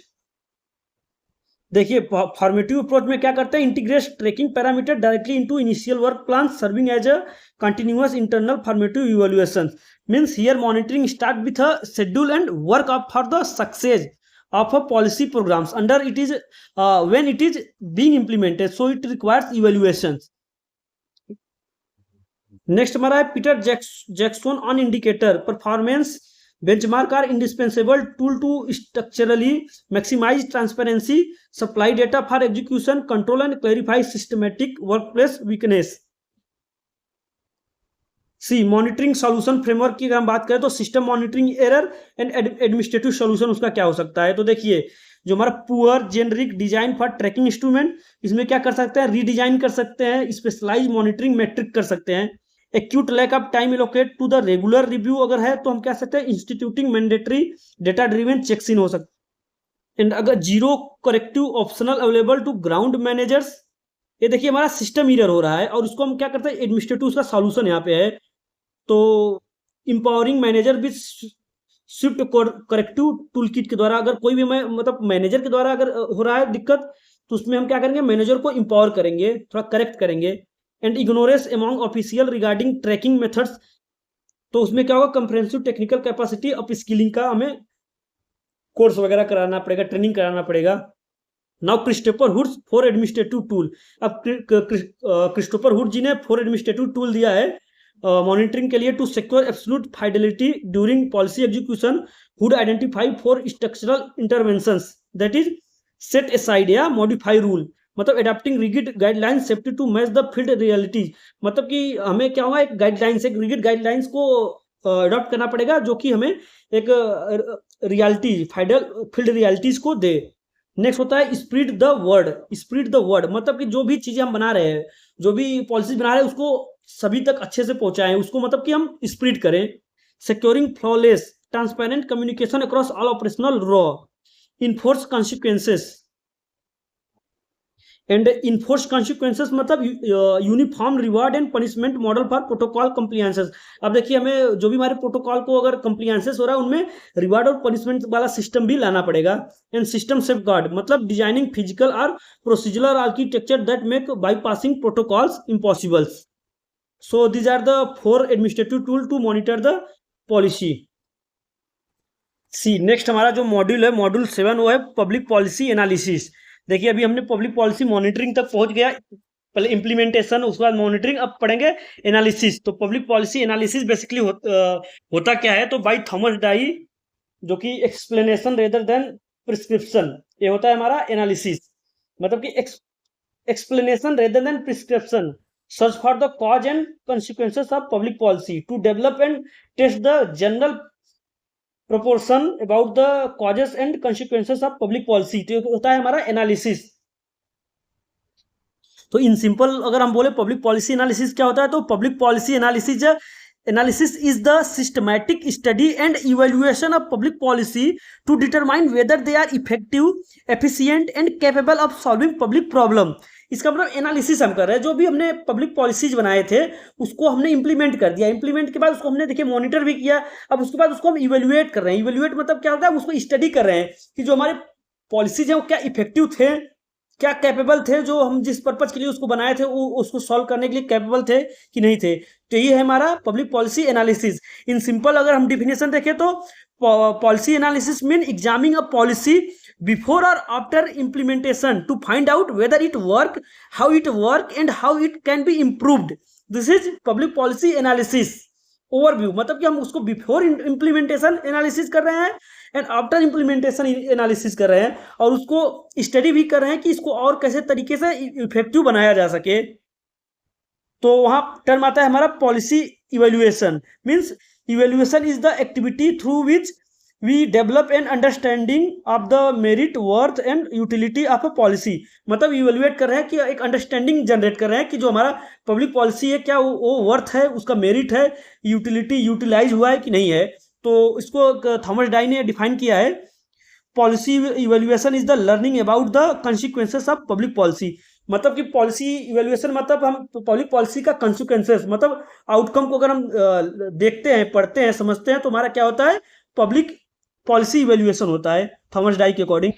देखिए फॉर्मेटिव अप्रोच में क्या करते हैं, integrate tracking parameter directly into initial work plan serving as a continuous internal formative evaluation. Means here monitoring start with a schedule and work up for the success of a policy programs under it is when it is being implemented, so it requires evaluations. Next हमारा है Peter Jackson on indicator performance benchmark are indispensable tool to structurally maximise transparency supply data for execution control and clarify systematic workplace weakness. See monitoring solution framework की अगर हम बात करें तो system monitoring error and administrative solution उसका क्या हो सकता है। तो देखिए जो हमारा poor generic design for tracking instrument, इसमें क्या कर सकते हैं, रीडिजाइन कर सकते हैं, स्पेशलाइज मॉनिटरिंग मैट्रिक कर सकते हैं। Acute lack of time allocate to the regular review अगर है तो हम कह सकते हैं instituting mandatory data driven checks in हो सकता है। एंड अगर zero corrective optional available to ground managers, ये देखिए हमारा सिस्टम एरर हो रहा है और उसको हम क्या करते हैं एडमिनिस्ट्रेटिव उसका सॉल्यूशन यहाँ पे है। तो empowering manager with Swift corrective tool kit के द्वारा, अगर कोई भी मतलब मैनेजर के द्वारा अगर हो रहा है दिक्कत, तो उसमें हम क्या करेंगे, मैनेजर को इम्पावर करेंगे, थोड़ा करेक्ट करेंगे। And ignorance among official regarding tracking methods, तो उसमें क्या होगा, comprehensive technical capacity upskilling का हमें कोर्स वगैरह कराना पड़ेगा, ट्रेनिंग कराना पड़ेगा। Now Christopher Hood's four administrative tool, अब क्रिस्टोफर हुड जी ने फॉर एडमिनिस्ट्रेटिव टूल दिया है मॉनिटरिंग के लिए to secure absolute fidelity during policy execution. Hood identify four structural interventions, that is set aside या मॉडिफाई रूल, मतलब adapting rigid guideline safety to match the field realities, मतलब कि हमें क्या होगा, एक गाइडलाइंस, एक रिगिड गाइडलाइंस को अडॉप्ट करना पड़ेगा जो कि हमें एक रियलिटी फील्ड रियलिटीज को दे। नेक्स्ट होता है spread the word, spread the word मतलब कि जो भी चीजें हम बना रहे हैं, जो भी पॉलिसीज बना रहे हैं, उसको सभी तक अच्छे से पहुंचाएं, उसको मतलब कि हम स्प्रेड करें। Securing flawless transparent communication across all operational raw, enforce consequences and enforce consequences, मतलब uniform reward and punishment model for protocol compliances. अब देखिए हमें जो भी हमारे प्रोटोकॉल को अगर कंप्लियंसेस हो रहा है, उनमें रिवार्ड और पनिशमेंट वाला सिस्टम भी लाना पड़ेगा। एंड सिस्टम सेफ गार्ड, मतलब डिजाइनिंग फिजिकल और procedural architecture that make bypassing protocols impossible. So these are the 4 administrative tool to monitor the policy. See next हमारा जो मॉड्यूल है, मॉड्यूल 7, वो है पब्लिक पॉलिसी एनालिसिस। देखिए अभी हमने पब्लिक पॉलिसी मॉनिटरिंग तक पहुंच गया, पहले इम्प्लीमेंटेशन, उसके बाद मॉनिटरिंग, अब पढ़ेंगे एनालिसिस। तो पब्लिक पॉलिसी एनालिसिस बेसिकली होता क्या है, तो बाय थॉमस डाई, जो कि एक्सप्लेनेशन रेदर देन प्रिस्क्रिप्शन, ये होता है हमारा एनालिसिस, मतलब कि explanation rather than prescription, search for the cause and consequences of public policy to develop and test the general proportion about the causes and consequences of public policy, तो होता है हमारा एनालिसिस। तो इन सिंपल अगर हम बोले पब्लिक पॉलिसी एनालिसिस क्या होता है, तो public policy analysis is the systematic study and evaluation of public policy to determine whether they are effective, efficient and capable of solving public problem. इसका मतलब एनालिसिस हम कर रहे हैं, जो भी हमने पब्लिक पॉलिसीज बनाए थे उसको हमने इंप्लीमेंट कर दिया, इंप्लीमेंट के बाद उसको हमने देखिए मॉनिटर भी किया, अब उसके बाद उसको हम इवेल्युएट कर रहे हैं। इवेल्युएट मतलब क्या होता है, उसको स्टडी कर रहे हैं कि जो हमारे पॉलिसीज हैं वो क्या इफेक्टिव थे, क्या कैपेबल थे, जो हम जिस पर्पज के लिए उसको बनाए थे वो उसको सॉल्व करने के लिए कैपेबल थे कि नहीं थे। तो ये है हमारा public policy analysis. In simple अगर हम डिफिनेशन देखें तो policy analysis mean examining a policy before और after implementation to find out whether it work, how it work and how it can be improved. This is public policy analysis overview, मतलब कि हम उसको before implementation analysis कर रहे हैं and after implementation analysis कर रहे हैं, और उसको स्टडी भी कर रहे हैं कि इसको और कैसे तरीके से इफेक्टिव बनाया जा सके। तो वहां टर्म आता है हमारा policy evaluation, means evaluation is the activity through which we develop an understanding of the merit, worth and utility of a policy. मतलब इवेल्युएट कर रहे हैं कि एक अंडरस्टैंडिंग जनरेट कर रहे हैं कि जो हमारा पब्लिक पॉलिसी है क्या वो वर्थ है, उसका मेरिट है, यूटिलिटी यूटिलाइज हुआ है कि नहीं है। तो इसको थॉमस डाई ने डिफाइन किया है, policy evaluation is the learning about the consequences of public policy. मतलब कि पॉलिसी इवेल्युएशन मतलब हम पब्लिक पॉलिसी का consequences, मतलब आउटकम को अगर हम देखते हैं, पढ़ते हैं, समझते हैं, तो हमारा क्या होता है, पब्लिक पॉलिसी इवेल्युएशन होता है थॉमस डाई के अकॉर्डिंग।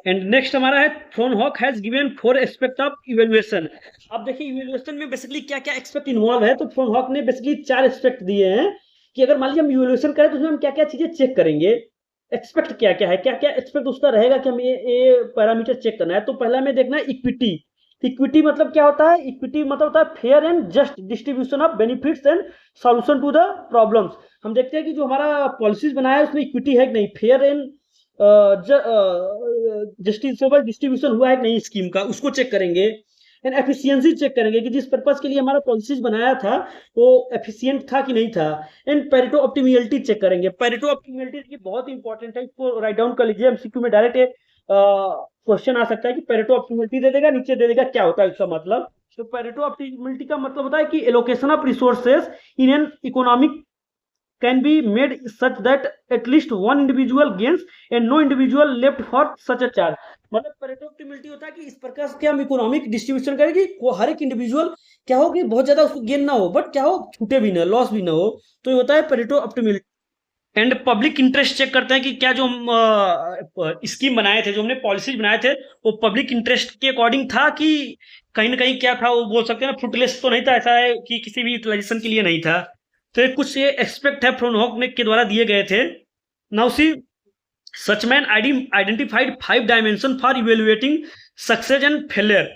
एंड नेक्स्ट हमारा है Frohock has given 4 aspect of evaluation. अब देखिए इवेल्युएशन में बेसिकली क्या क्या एक्सपेक्ट इन्वॉल्व है, तो फ्रॉनहॉक ने बेसिकली 4 एस्पेक्ट दिए हैं कि अगर मान लीजिए हम इवेल्युएशन करें तो उसमें हम क्या क्या चीजें चेक करेंगे, एक्सपेक्ट क्या क्या है, क्या क्या एक्सपेक्ट उसका रहेगा कि हमें ये पैरामीटर चेक करना है। तो पहला हमें देखना है इक्विटी। इक्विटी मतलब क्या होता है, इक्विटी मतलब होता है fair and just distribution of benefits and solution to the problems. हम देखते हैं कि जो हमारा पॉलिसीज बनाया है उसमें इक्विटी है कि नहीं, फेयर एंड जस्टिसेबल डिस्ट्रीब्यूशन हुआ है कि नहीं स्कीम का, उसको चेक करेंगे। एंड एफिशिएंसी चेक करेंगे कि जिस पर्पस के लिए हमारा पॉलिसीज बनाया था वो एफिशिएंट था कि नहीं था। एंड पेरेटो ऑप्टिमैलिटी चेक करेंगे। पेरेटो ऑप्टिमैलिटी बहुत इंपॉर्टेंट है, इसको राइट डाउन कर लीजिए, एमसीक्यू में डायरेक्ट क्वेश्चन आ सकता है कि पेरेटो ऑप्टिमैलिटी दे देगा, नीचे दे देगा क्या होता है इसका मतलब। तो पेरेटो ऑप्टिमैलिटी का मतलब होता है कि allocation of resources in an economic can be made such that at least one individual gains and no individual left for such a charge। मतलब पेरेटो ऑप्टिमैलिटी होता है कि इस प्रकार से हम इकोनॉमिक डिस्ट्रीब्यूशन करें कि वो हर एक इंडिविजुअल क्या हो कि बहुत ज्यादा उसको गेन ना हो, बट क्या हो छूटे भी ना, लॉस भी ना हो। तो ये होता है Pareto optimality. And public interest check करते हैं कि क्या जो हम स्कीम बनाए थे, जो हमने पॉलिसीज बनाए थे, वो पब्लिक इंटरेस्ट के अकॉर्डिंग था कि कहीं ना कहीं क्या था, वो बोल सकते हैं ना फ्रूटलेस तो नहीं था, ऐसा है कि किसी भी यूटिलाइजेशन के लिए नहीं था। तो ये कुछ ये एक्सपेक्ट है फ्रोनहोक ने के द्वारा दिए गए थे। Now see, Suchman identified 5 dimension for evaluating success and failure.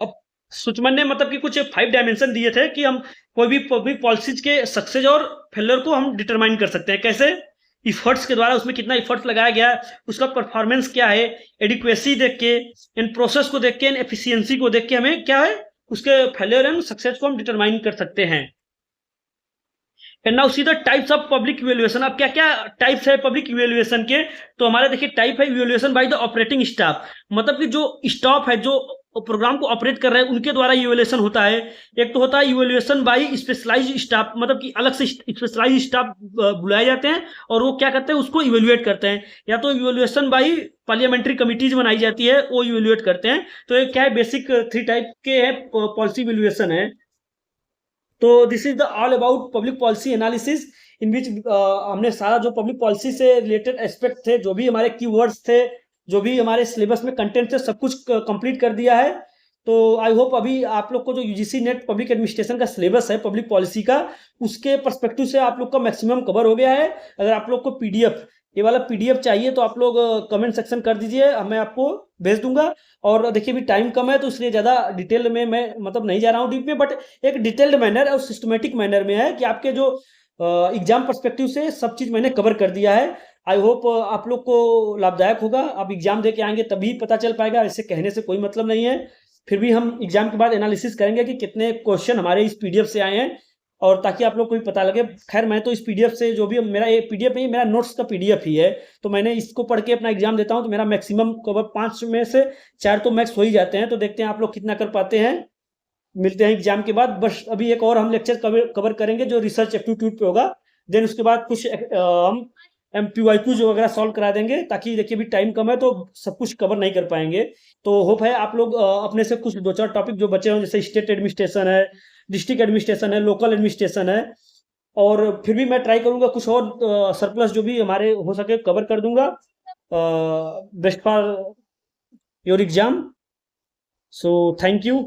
अब सुचमन ने मतलब कि कुछ 5 डायमेंशन दिए थे कि हम कोई भी पब्लिक पॉलिसीज के सक्सेस और फेलियर को हम डिटरमाइन कर सकते हैं। कैसे? इफर्ट्स के द्वारा, उसमें कितना इफर्ट्स लगाया गया है, उसका परफॉर्मेंस क्या है, एडिक्वेसी देख के, इन प्रोसेस को देख के, इन एफिशिएंसी को देख के हमें क्या है, उसके फेलियर एंड सक्सेस को हम डिटरमाइन कर सकते हैं। And now see the types of public evaluation. अब क्या क्या टाइप्स है पब्लिक इवेल्युएशन के? तो हमारे देखिए टाइप है evaluation by the operating staff, मतलब कि जो स्टाफ है जो प्रोग्राम को ऑपरेट कर रहे हैं उनके द्वारा इवेल्युएशन होता है। एक तो होता है इवेल्युएशन बाय स्पेशलाइज्ड स्टाफ, मतलब कि अलग से स्पेशलाइज्ड स्टाफ बुलाए जाते हैं और वो क्या करते हैं, उसको इवेल्युएट करते हैं। या तो इवेल्युएशन बाय पार्लियामेंट्री कमिटीज बनाई जाती है, वो इवेल्युएट करते हैं। तो ये क्या है, बेसिक 3 टाइप के है पॉलिसी इवेल्युएशन है। तो this is the all about public policy analysis, in which हमने सारा जो पब्लिक पॉलिसी से रिलेटेड एस्पेक्ट थे, जो भी हमारे कीवर्ड्स थे, जो भी हमारे सिलेबस में कंटेंट थे, सब कुछ कंप्लीट कर दिया है। तो आई होप अभी आप लोग को जो यूजीसी नेट पब्लिक एडमिनिस्ट्रेशन का सिलेबस है पब्लिक पॉलिसी का, उसके पर्सपेक्टिव से आप लोग का मैक्सिमम कवर हो गया है। अगर आप लोग को पीडीएफ, ये वाला पीडीएफ चाहिए तो आप लोग कमेंट सेक्शन कर दीजिए, मैं आपको भेज दूंगा। और देखिए अभी टाइम कम है तो इसलिए ज़्यादा डिटेल में मैं मतलब नहीं जा रहा हूँ डीप में, बट एक डिटेल्ड मैनर और सिस्टमेटिक मैनर में है कि आपके जो एग्जाम पर्सपेक्टिव से सब चीज़ मैंने कवर कर दिया है। आई होप आप लोग को लाभदायक होगा। आप एग्जाम दे के आएंगे तभी पता चल पाएगा, ऐसे कहने से कोई मतलब नहीं है। फिर भी हम एग्जाम के बाद एनालिसिस करेंगे कि कितने क्वेश्चन हमारे इस पीडीएफ से आए हैं, और ताकि आप लोग को भी पता लगे। खैर मैं तो इस पीडीएफ से जो भी मेरा ये पीडीएफ नहीं, मेरा नोट्स का पीडीएफ ही है, तो मैंने इसको पढ़ के अपना एग्जाम देता हूँ तो मेरा मैक्सिमम कवर 5 में से 4 तो मैक्स हो ही जाते हैं। तो देखते हैं आप लोग कितना कर पाते हैं। मिलते हैं एग्जाम के बाद। बस अभी एक और हम लेक्चर कवर करेंगे जो रिसर्च एप्टीट्यूड पे होगा। देन उसके बाद कुछ हम MPYQ जो वगैरह सॉल्व करा देंगे, ताकि देखिए अभी टाइम कम है तो सब कुछ कवर नहीं कर पाएंगे। तो होप है आप लोग अपने से कुछ 2-4 टॉपिक जो बचे हों, जैसे स्टेट एडमिनिस्ट्रेशन है, डिस्ट्रिक्ट एडमिनिस्ट्रेशन है, लोकल एडमिनिस्ट्रेशन है, और फिर भी मैं ट्राई करूंगा कुछ और सरप्लस जो भी हमारे हो सके कवर कर दूंगा। Best for your exam. So thank you.